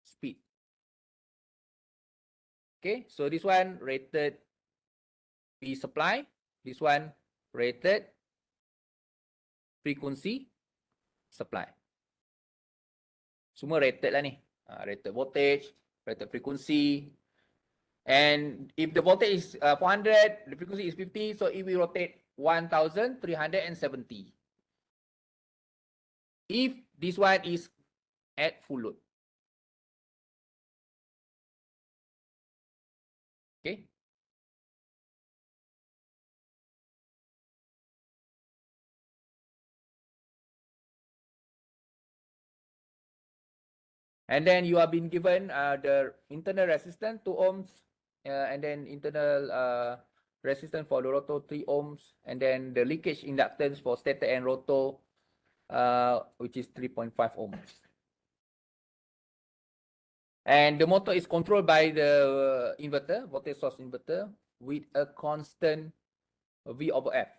speed. Okay, so this one rated P supply, this one rated frequency supply. Semua rated lah ni. Rated voltage, rated frequency. And if the voltage is 400, the frequency is 50, so it will rotate 1370. If this one is at full load. Okay. And then you have been given the internal resistance 2 ohms, and then internal resistance for the rotor 3 ohms, and then the leakage inductance for stator and rotor, which is 3.5 ohms. And the motor is controlled by the inverter, voltage source inverter, with a constant V over F.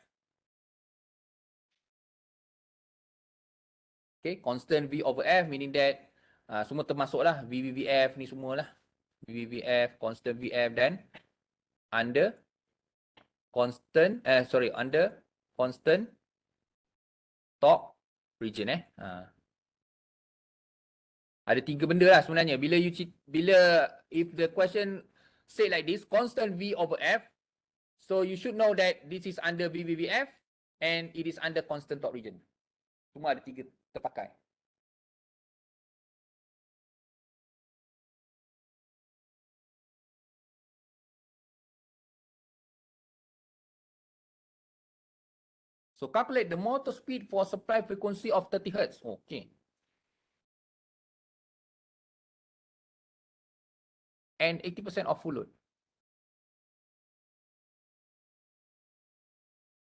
Okay, constant V over F meaning that semua termasuk lah VVF ni semua lah. VVF, constant VF dan under constant torque region Ada 3 benda lah sebenarnya. Bila if the question say like this, constant V over F, so you should know that this is under VVF and it is under constant torque region. Semua ada 3 terpakai. So calculate the motor speed for supply frequency of 30 Hz. Okay. And 80% of full load.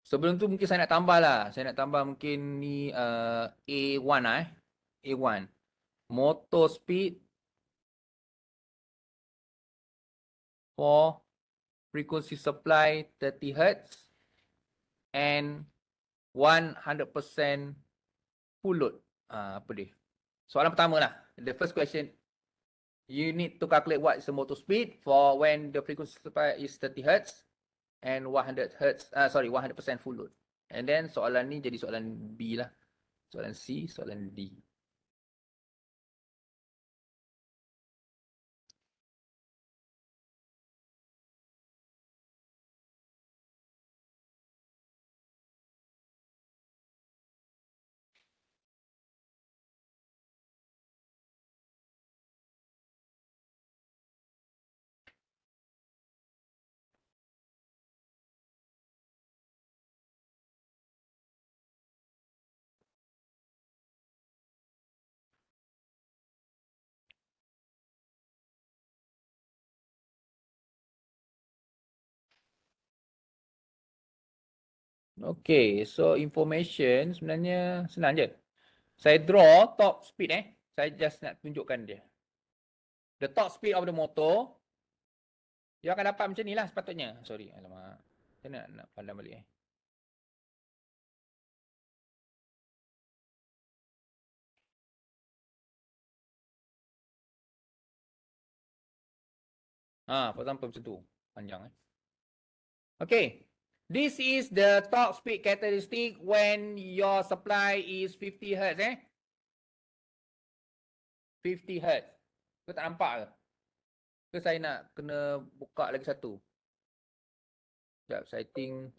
Sebelum tu mungkin saya nak tambah lah. Saya nak tambah mungkin ni A1 lah A1. Motor speed for frequency supply 30 Hz and 100% full load. Apa dia? Soalan pertama lah. The first question. You need to calculate what is the motor speed for when the frequency supply is 30 Hz and 100 Hz, 100% full load. And then soalan ni jadi soalan B lah. Soalan C, soalan D. Okay, so information sebenarnya senang je. Saya draw top speed Saya just nak tunjukkan dia. The top speed of the motor. Dia akan dapat macam ni lah sepatutnya. Sorry, alamak. Saya nak pandang balik for example macam tu. Panjang Okay. This is the torque speed characteristic when your supply is 50 Hz 50 Hz. Kau tak nampak ke? Ke saya nak kena buka lagi satu? Sekejap, saya think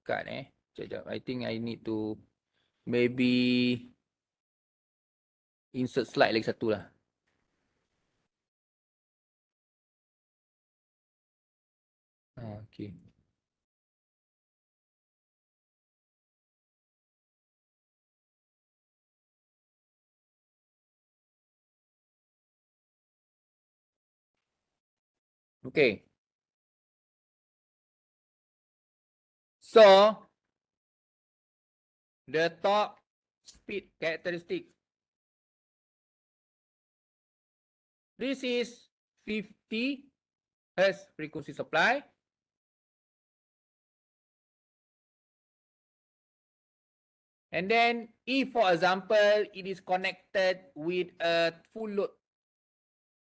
cut Sekejap, I think I need to maybe insert slide lagi satu lah. Okay. Okay. So, the torque speed characteristic. This is 50 Hertz frequency supply. And then if, for example, it is connected with a full load,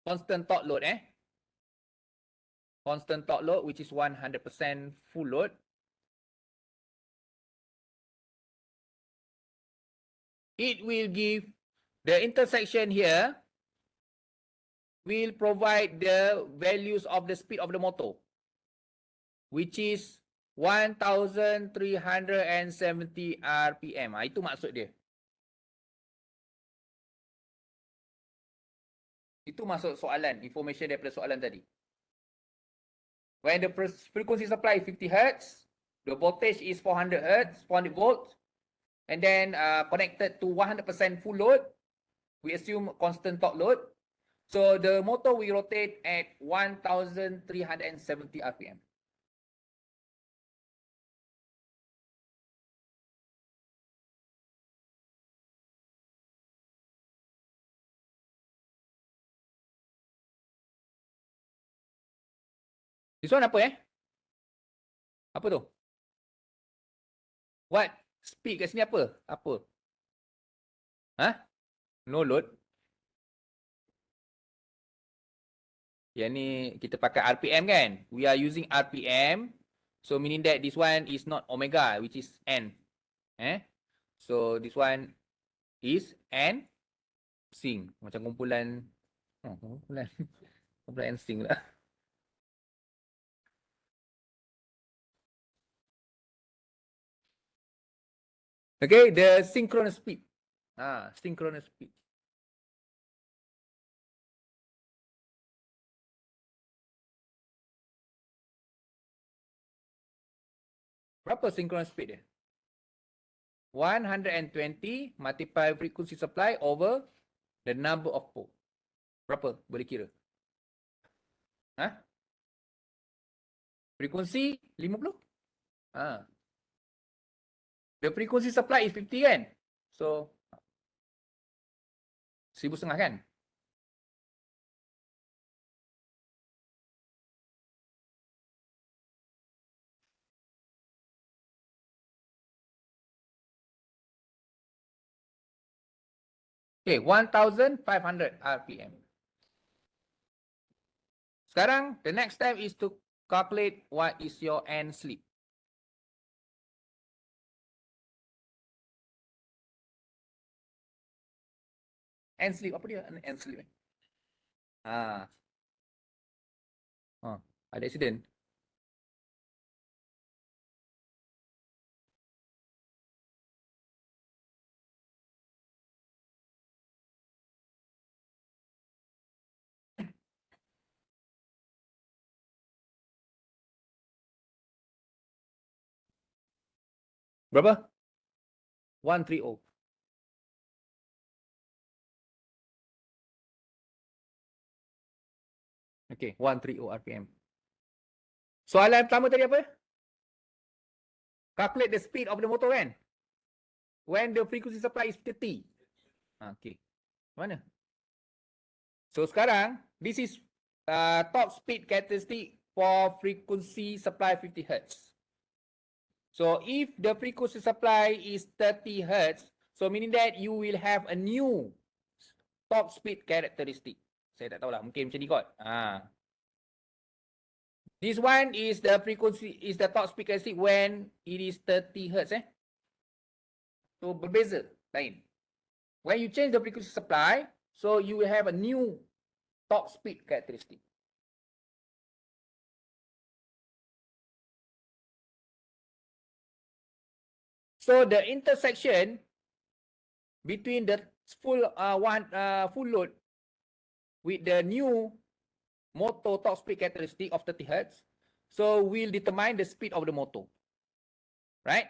constant torque load, constant torque load, which is 100% full load. It will give the intersection here will provide the values of the speed of the motor, which is 1370 RPM. Itu maksud dia. Itu maksud soalan, information daripada soalan tadi. When the frequency supply is 50 Hertz, the voltage is 400 Hertz, 400 volts, and then connected to 100% full load, we assume constant torque load. So the motor will rotate at 1370 RPM. This one apa Apa tu? What? Speed kat sini apa? Apa? No load. Yang ni kita pakai RPM kan? We are using RPM. So meaning that this one is not omega, which is N. So this one is N sync. Macam kumpulan. Kumpulan N sync lah. Okay, the synchronous speed. Synchronous speed. Berapa synchronous speed dia? 120 multiply frequency supply over the number of pole. Berapa? Boleh kira? Frequency 50? The frequency supply is 50 kan? So 1,500 kan? Okay, 1,500 RPM. Sekarang, the next step is to calculate what is your end slip. End slip, apa dia? End slip. Ada accident. Berapa? 130. Okay, 130 RPM. Soalan pertama tadi apa? Calculate the speed of the motor kan? When the frequency supply is 30. Okay. Mana? So sekarang, this is top speed characteristic for frequency supply 50 Hertz. So if the frequency supply is 30 Hertz, so meaning that you will have a new top speed characteristic. Saya tak tahulah, mungkin macam ni kot. This one is the frequency, is the top speed characteristic when it is 30 Hertz. So berbeza, lain. When you change the frequency supply, so you will have a new top speed characteristic. So the intersection between the full full load with the new motor top speed characteristic of 30 Hertz, so will determine the speed of the motor, right?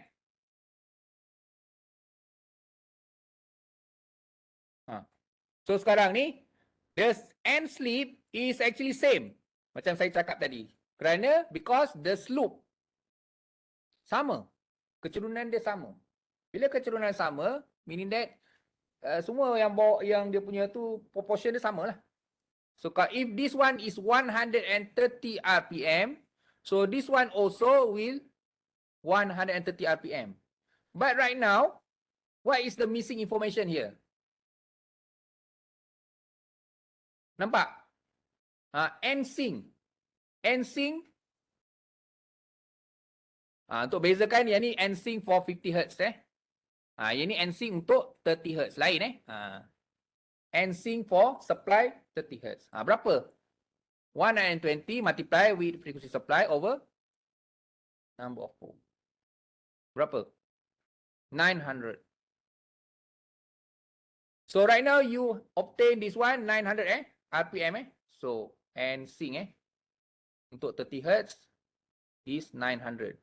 So sekarang ni, the end slip is actually same macam saya cakap tadi. Kerana because the slope sama, kecerunan dia sama. Bila kecerunan sama, meaning that semua yang bawa yang dia punya tu proportion dia sama lah. So if this one is 130 RPM, so this one also will 130 RPM. But right now, what is the missing information here? Nampak? NSYNC. NSYNC. Untuk bezakan yang ni NSYNC for 50 Hz yang ni NSYNC untuk 30 Hz lain NSYNC for supply 30 Hz. Berapa? 120 multiply with frequency supply over number of pole. Berapa? 900. So right now you obtain this one 900 RPM So NSYNC untuk 30 Hz is 900.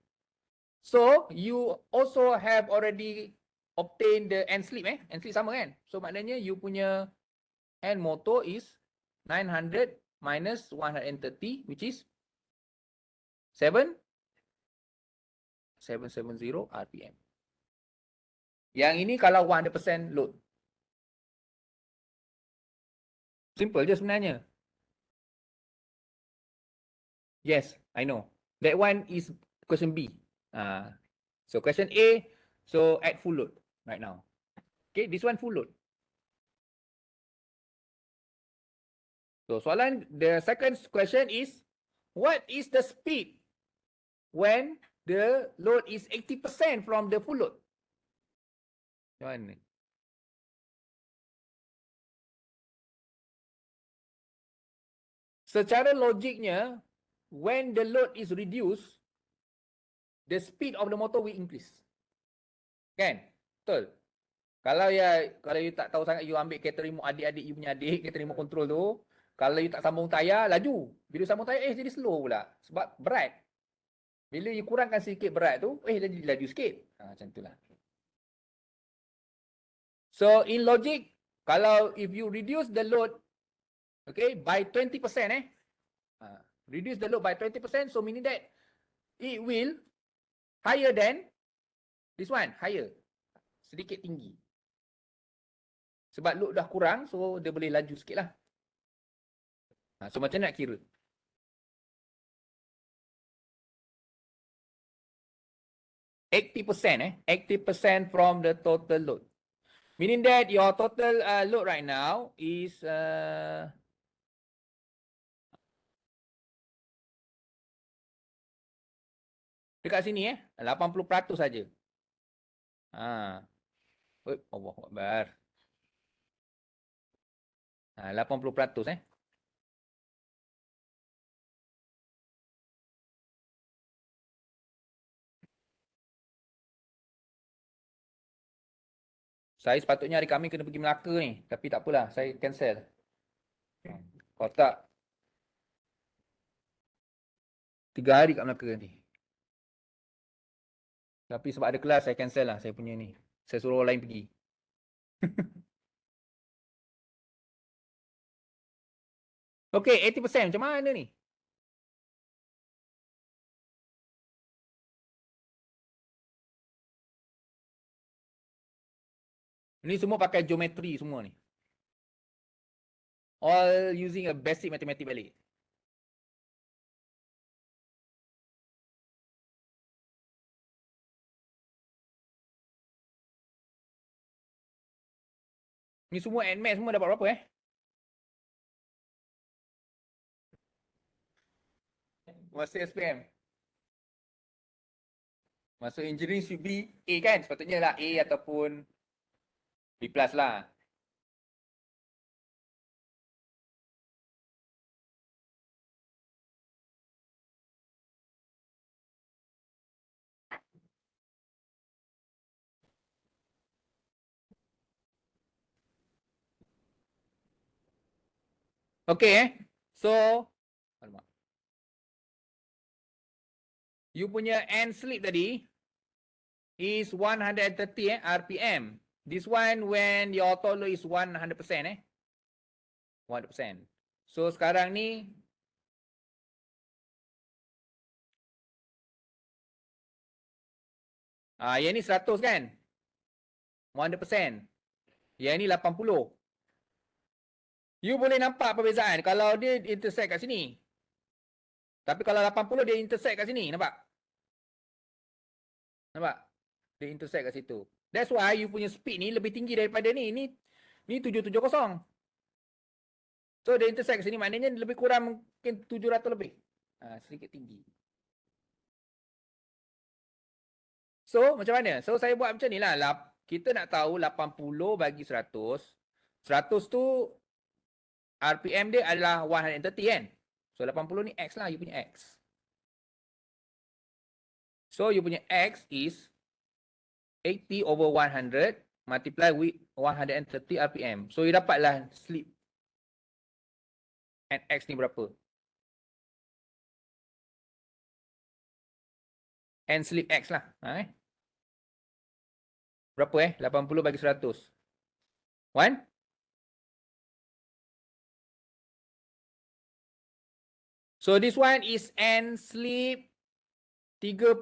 So you also have already obtained the N slip N slip sama kan? So maknanya you punya N motor is 900 minus 130 which is 770 RPM. Yang ini kalau 100% load. Simple je sebenarnya. Yes, I know. That one is question B. So question A, so at full load right now. Okay, this one full load. So soalan, the second question is, what is the speed when the load is 80% from the full load? Macam mana? Secara logiknya, when the load is reduced, the speed of the motor will increase. Kan? Betul? Kalau you tak tahu sangat, you ambil kereta remote adik-adik you punya adik, kereta remote control tu, kalau you tak sambung tayar, laju. Bila sambung tayar, jadi slow pula. Sebab berat. Bila you kurangkan sedikit berat tu, jadi laju sikit. Macam itulah. So, in logic, kalau if you reduce the load, okay, by 20%, reduce the load by 20%, so meaning that it will higher than this one, higher. Sedikit tinggi. Sebab load dah kurang, so dia boleh laju sikit lah. So macam nak kira? %, 80% from the total load. Meaning that your total load right now is dekat sini 80% saja. Allahuakbar. 80% Saya sepatutnya hari Khamis kena pergi Melaka ni. Tapi tak apalah, saya cancel. Kalau tak, 3 hari kat Melaka nanti. Tapi sebab ada kelas, saya cancel lah saya punya ni. Saya suruh orang lain pergi. Okay, 80% macam mana ni? Ni semua pakai geometri semua ni. All using a basic mathematics balik. Ni semua NMAX semua dapat berapa Masa SPM. Masuk engineering should be A kan? Sepatutnya lah A ataupun B+ lah. Okay So, alamak. You punya N slip tadi is 130 RPM. This one when your auto load is 100% 100%. So sekarang ni yang ni 100 kan? 100%. Yang ni 80. You boleh nampak perbezaan kalau dia intersect kat sini. Tapi kalau 80 dia intersect kat sini, nampak? Nampak? Dia intersect kat situ. That's why you punya speed ni lebih tinggi daripada ni. Ni 770. So dia intersect kat sini maknanya lebih kurang mungkin 700 lebih. Sedikit tinggi. So macam mana? So saya buat macam ni lah. Kita nak tahu 80 bagi 100. 100 tu RPM dia adalah 130 kan? So 80 ni X lah, you punya X. So you punya X is 80 over 100 multiply with 130 RPM. So you dapatlah slip at X ni berapa. And slip X lah. Berapa 80 bagi 100. 1? So this one is N slip 30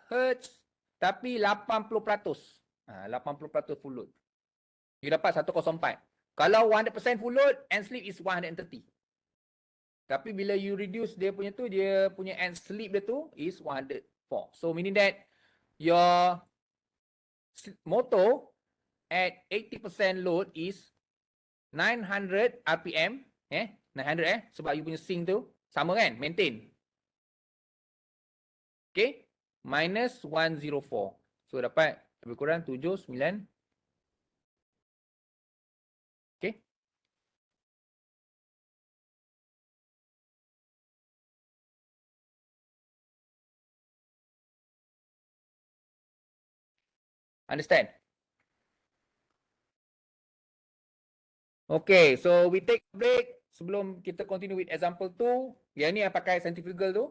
Hz tapi 80%. 80% full load. You dapat 104. Kalau 100% full load, N slip is 130. Tapi bila you reduce dia punya tu, dia punya N slip dia tu is 104. So meaning that your motor at 80% load is 900 RPM. 900 sebab you punya sync tu sama kan? Maintain. Okay. Minus 104. So dapat lebih kurang 79. Okay. Understand? Okay, so we take a break sebelum kita continue with example 2. Yang ni yang pakai centrifugal tu.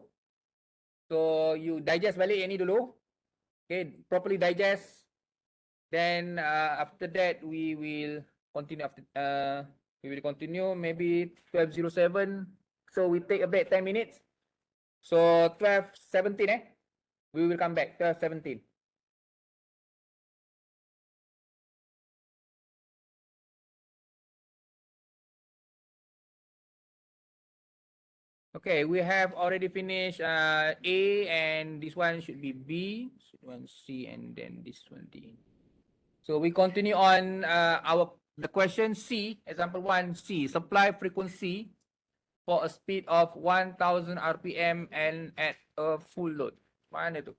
So you digest balik yang ni dulu. Okay, properly digest. Then after that we will continue maybe 12:07. So we take a break 10 minutes. So 12:17 we will come back 12:17. Okay, we have already finished A, and this one should be B, this one C, and then this one D. So we continue on the question C, example 1C, supply frequency for a speed of 1000 RPM and at a full load. Mana tu?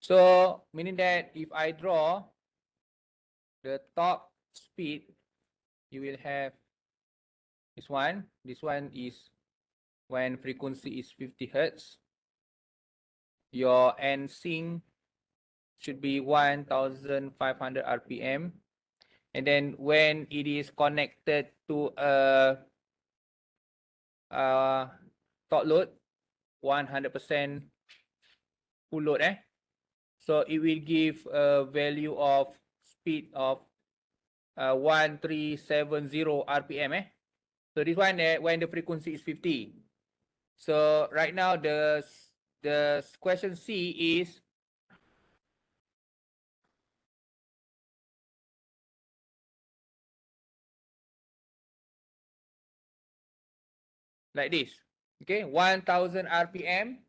So meaning that if I draw the top speed, you will have this one. This one is when frequency is 50 Hertz. Your end sync should be 1500 RPM. And then when it is connected to a top load, 100% full load so it will give a value of speed of 1370 RPM So this one when the frequency is 50. So right now the question C is like this. Okay, 1000 RPM.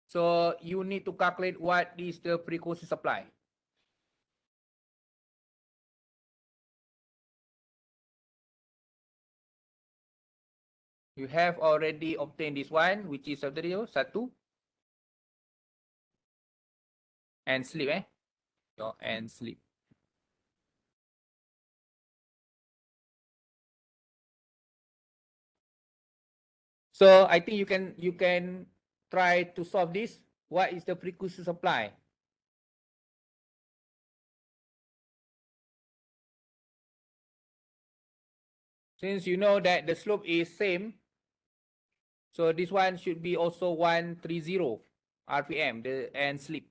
So you need to calculate what is the frequency supply. You have already obtained this one, which is 1 and sleep your and sleep. So I think you can try to solve this. What is the frequency supply? Since you know that the slope is same, so this one should be also 130 RPM, the end slip.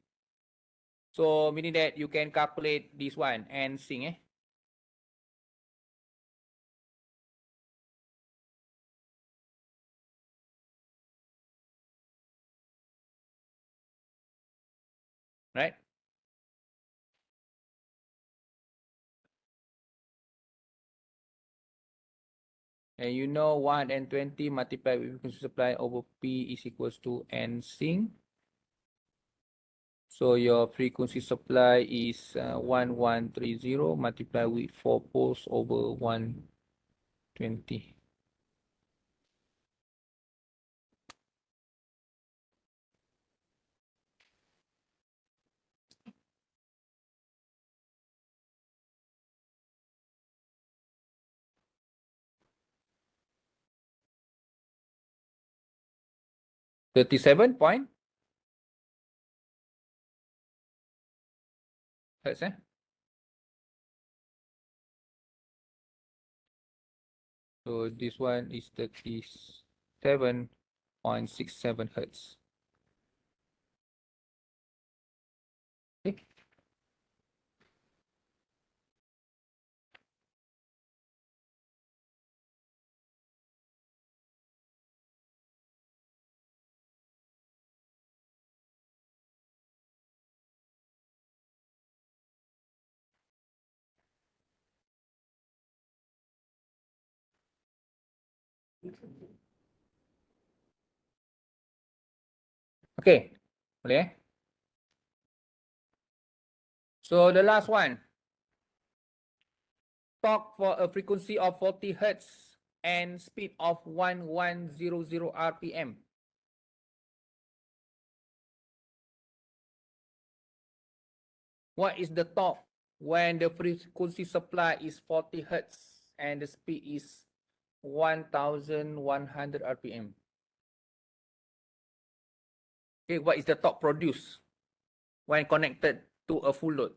So meaning that you can calculate this one and sing. Right? And you know 120 multiplied with frequency supply over P is equals to N sing. So your frequency supply is 1130 multiplied with 4 poles over 120. $37 hertz. So this one is 37.67 hertz. Okay. Okay. Boleh. So the last one. Torque for a frequency of 40 hertz and speed of 1100 RPM. What is the torque when the frequency supply is 40 hertz and the speed is 1100 RPM? Okay, what is the torque produced when connected to a full load?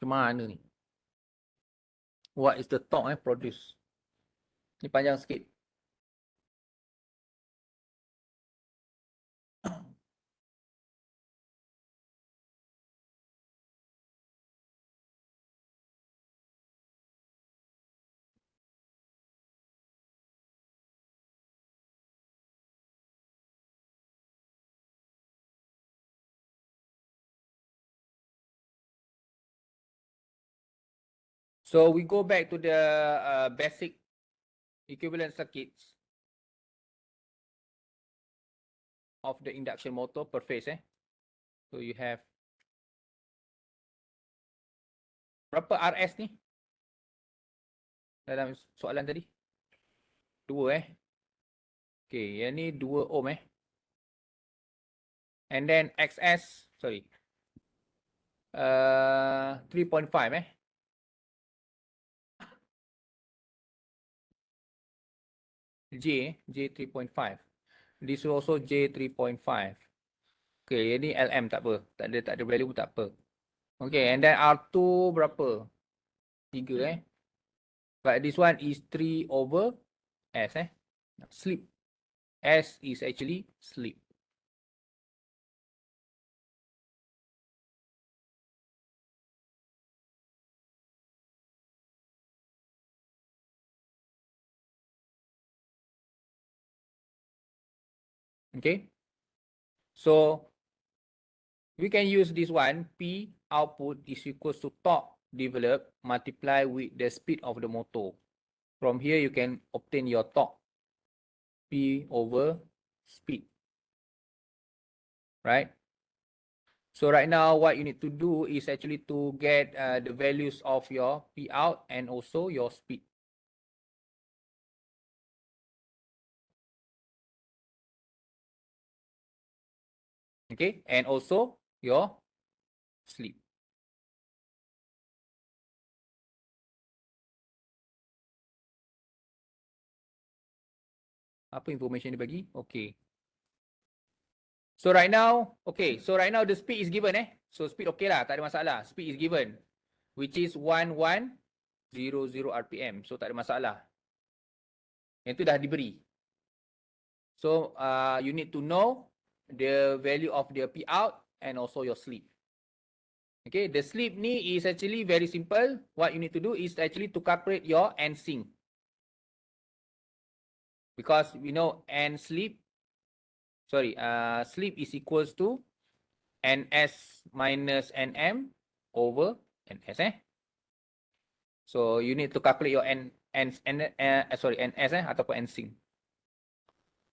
Macam mana ni? What is the torque produced? Ni panjang sikit. So we go back to the basic equivalent circuits of the induction motor per phase. So you have berapa RS ni dalam soalan tadi? 2 Okay, yang ni 2 ohm And then XS, sorry. 3.5 J 3.5. This also J 3.5. Okay, yang ni LM tak apa. Tak ada value pun tak apa. Okay, and then R2 berapa? 3 But this one is 3 over S Slip. S is actually slip. Okay. So we can use this one. P output is equals to torque developed multiplied with the speed of the motor. From here, you can obtain your torque. P over speed. Right? So right now, what you need to do is actually to get the values of your P out and also your speed. Okay, and also your slip. Apa information dia bagi? Okay. So right now, okay. So right now the speed is given So speed okay lah, tak ada masalah. Speed is given, which is 1100 RPM. So tak ada masalah. Yang tu dah diberi. So you need to know the value of the P out and also your sleep. Okay, the sleep ni is actually very simple. What you need to do is actually to calculate your N sync. Because we know N sleep, sleep is equals to NS minus NM over NS So you need to calculate your NS ataupun N sync.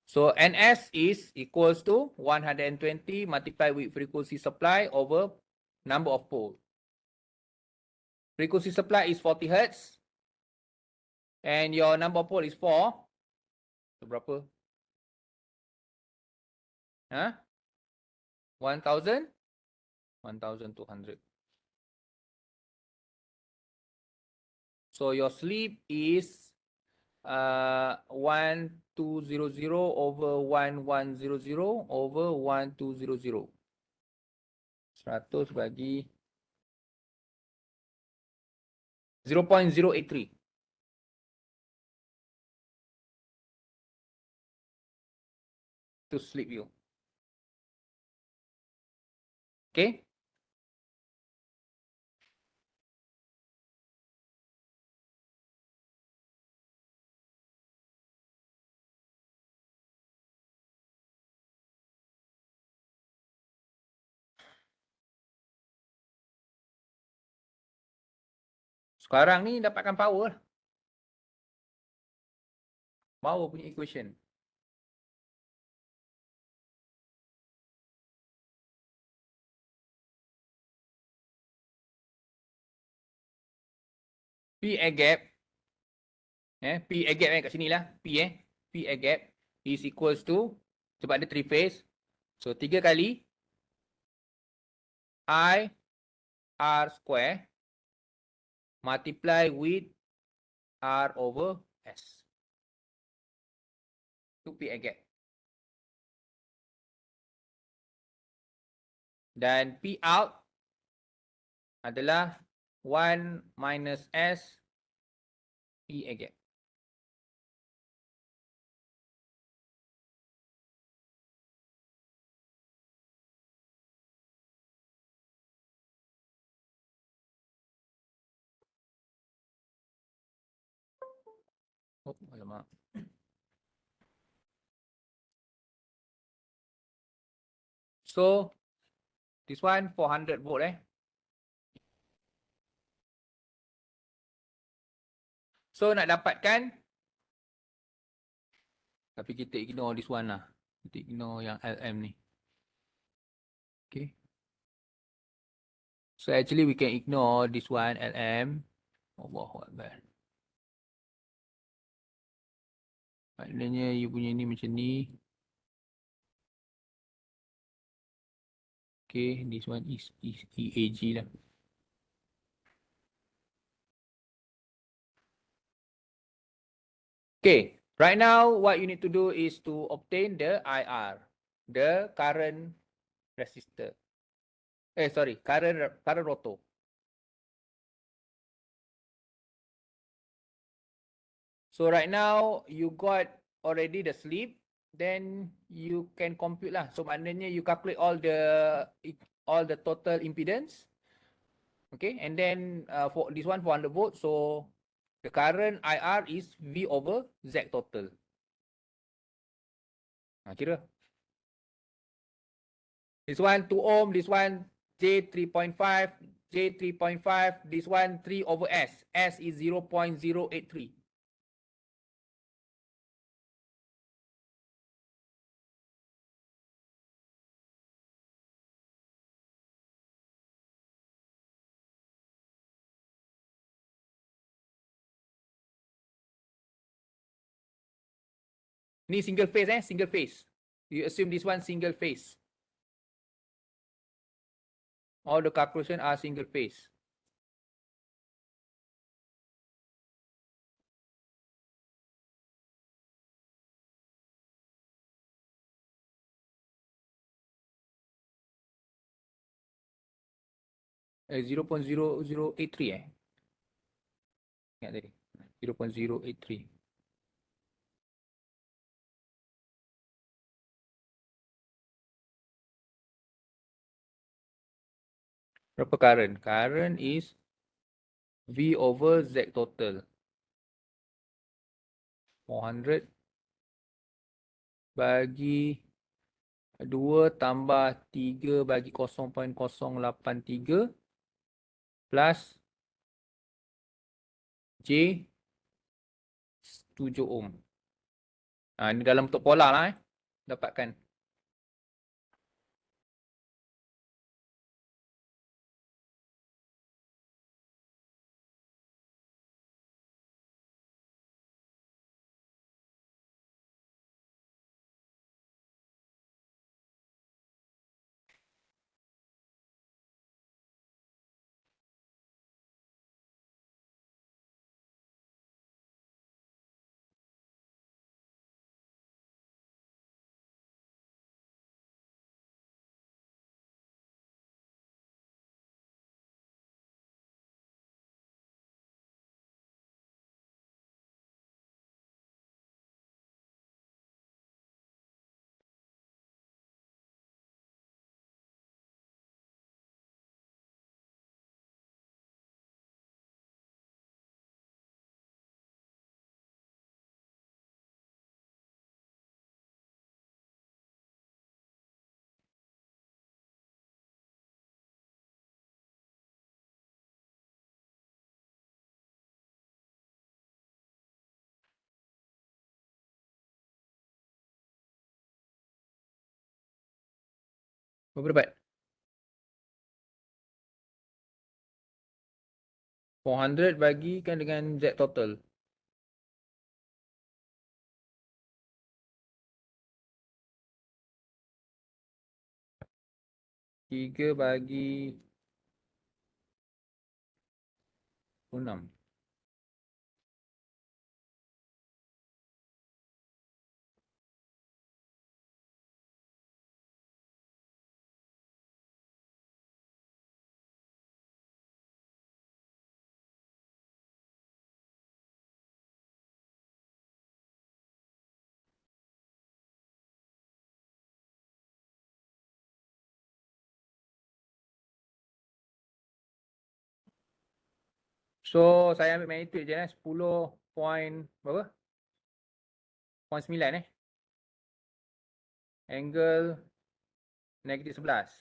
So NS is equals to 120 multiplied with frequency supply over number of pole. Frequency supply is 40 Hertz. And your number of pole is 4. So berapa? 1,000? 1,200. So your sleep is 1200 over 1100 over 1200. 100 bagi 0.083. To sleep you. Okay. Sekarang ni dapatkan power. Power punya equation. P air gap. P air gap kat sini lah. P air gap is equals to, sebab ada 3 phase. So 3 kali I R square multiply with R over S. Itu P air gap. Dan P out adalah 1 minus S P air gap. Oh, alamak. So, this one 400 volt So, nak dapatkan, tapi kita ignore this one lah. Kita ignore yang LM ni. Okay. So, actually we can ignore this one LM. Allahuakbar. Maknanya you punya ni macam ni. Okay, this one is EAG lah. Okay, right now what you need to do is to obtain the IR, the current resistor. Current rotor. So right now you got already the sleep, then you can compute lah. So maknanya you calculate all the total impedance. Okay, and then for this one 400 volt, so the current IR is V over Z total. Kira. This one 2 ohm, this one J 3.5, J 3.5, this one 3 over S. S is 0.083. Ni single phase single phase. You assume this one single phase. All the calculation are single phase. 0.0083 Ingat tadi. 0.083. Berapa current? Current is V over Z total. 400 bagi 2 tambah 3 bagi 0.083 plus J 7 ohm. Ini dalam bentuk polar lah dapatkan. Berapa dapat? 400 bagikan dengan Z total. 3 bagi 6. So saya ambil magnitude je 10 point berapa? 0.9 Angle -11.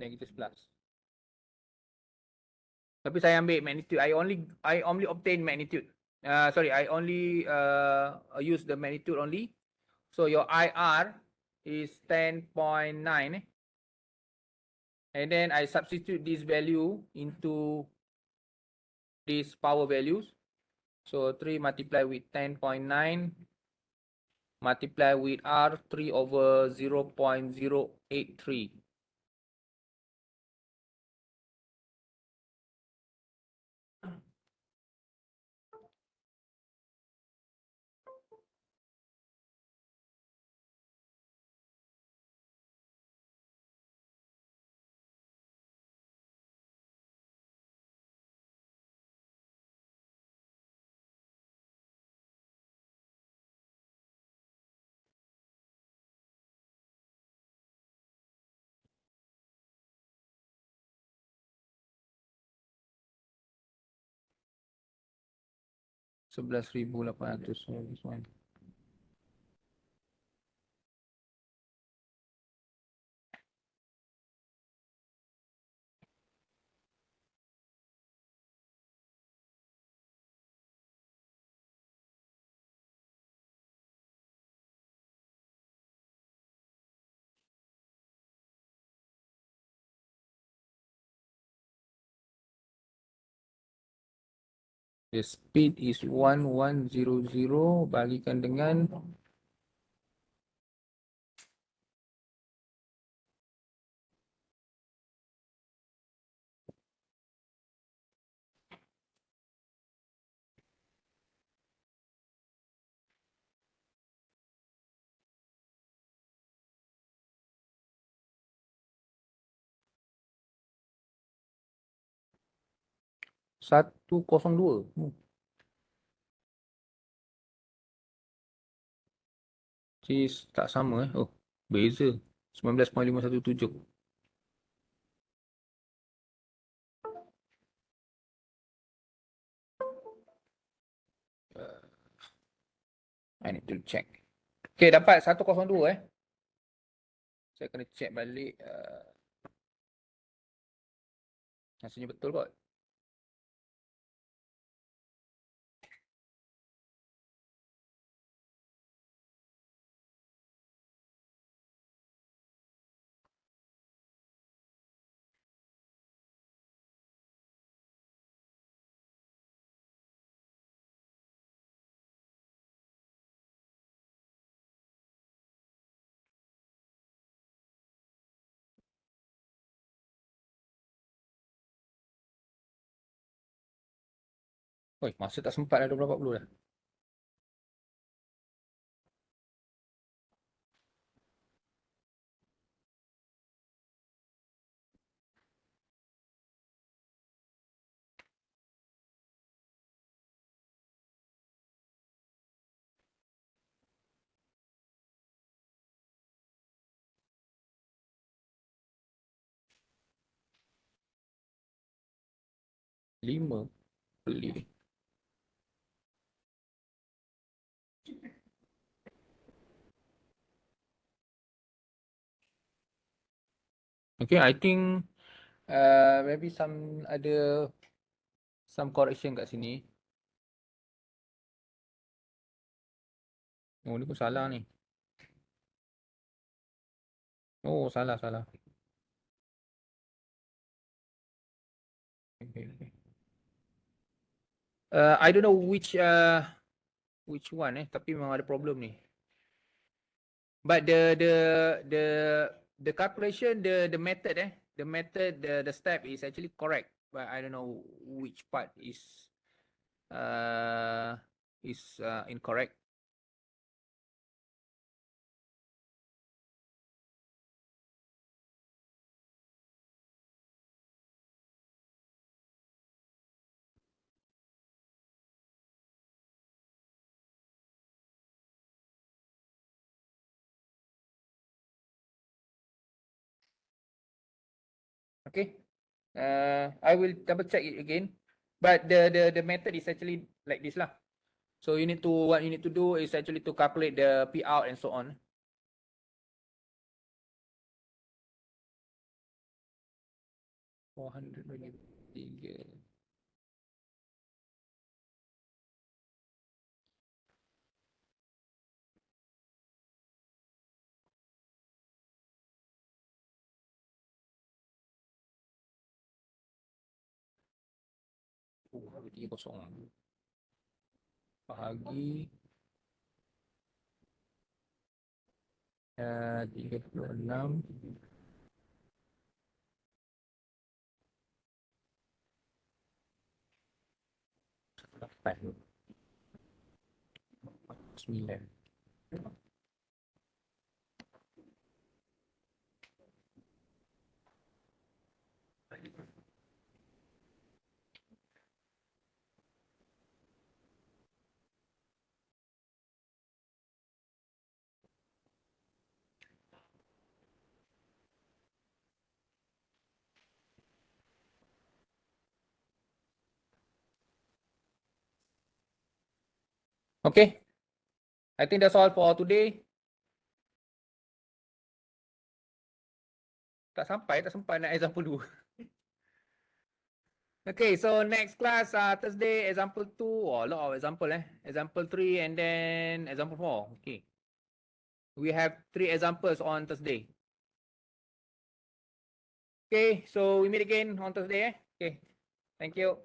-11. Tapi saya ambil magnitude. I only obtain magnitude. Sorry, I only use the magnitude only. So your IR is 10.9 and then I substitute this value into these power values. So 3 multiplied with 10.9 multiplied with R 3 over 0.083. $11,800. This one. The speed is 1100 bagikan dengan 102. Cis tak sama Oh, beza. 19.517. I need to check. Okay, dapat 102 Saya kena check balik. Hasilnya betul kot. Oi, masa tak sempat dah 12.40 dah. Lima beli. Okay, I think maybe ada some correction kat sini. Oh, ni pun salah ni. Oh, salah. Okay. I don't know which one tapi memang ada problem ni. But the calculation, the method the step is actually correct, but I don't know which part is incorrect. Okay. I will double check it again. But the method is actually like this lah. So what you need to do is actually to calculate the P out and so on. $400 bagi 3. Bagi 3 bahagi 36 8 9. Okay. I think that's all for today. Tak sampai nak example 2. Okay, so next class Thursday example 2. Oh, a lot of example Example 3 and then example 4. Okay. We have 3 examples on Thursday. Okay, so we meet again on Thursday Okay. Thank you.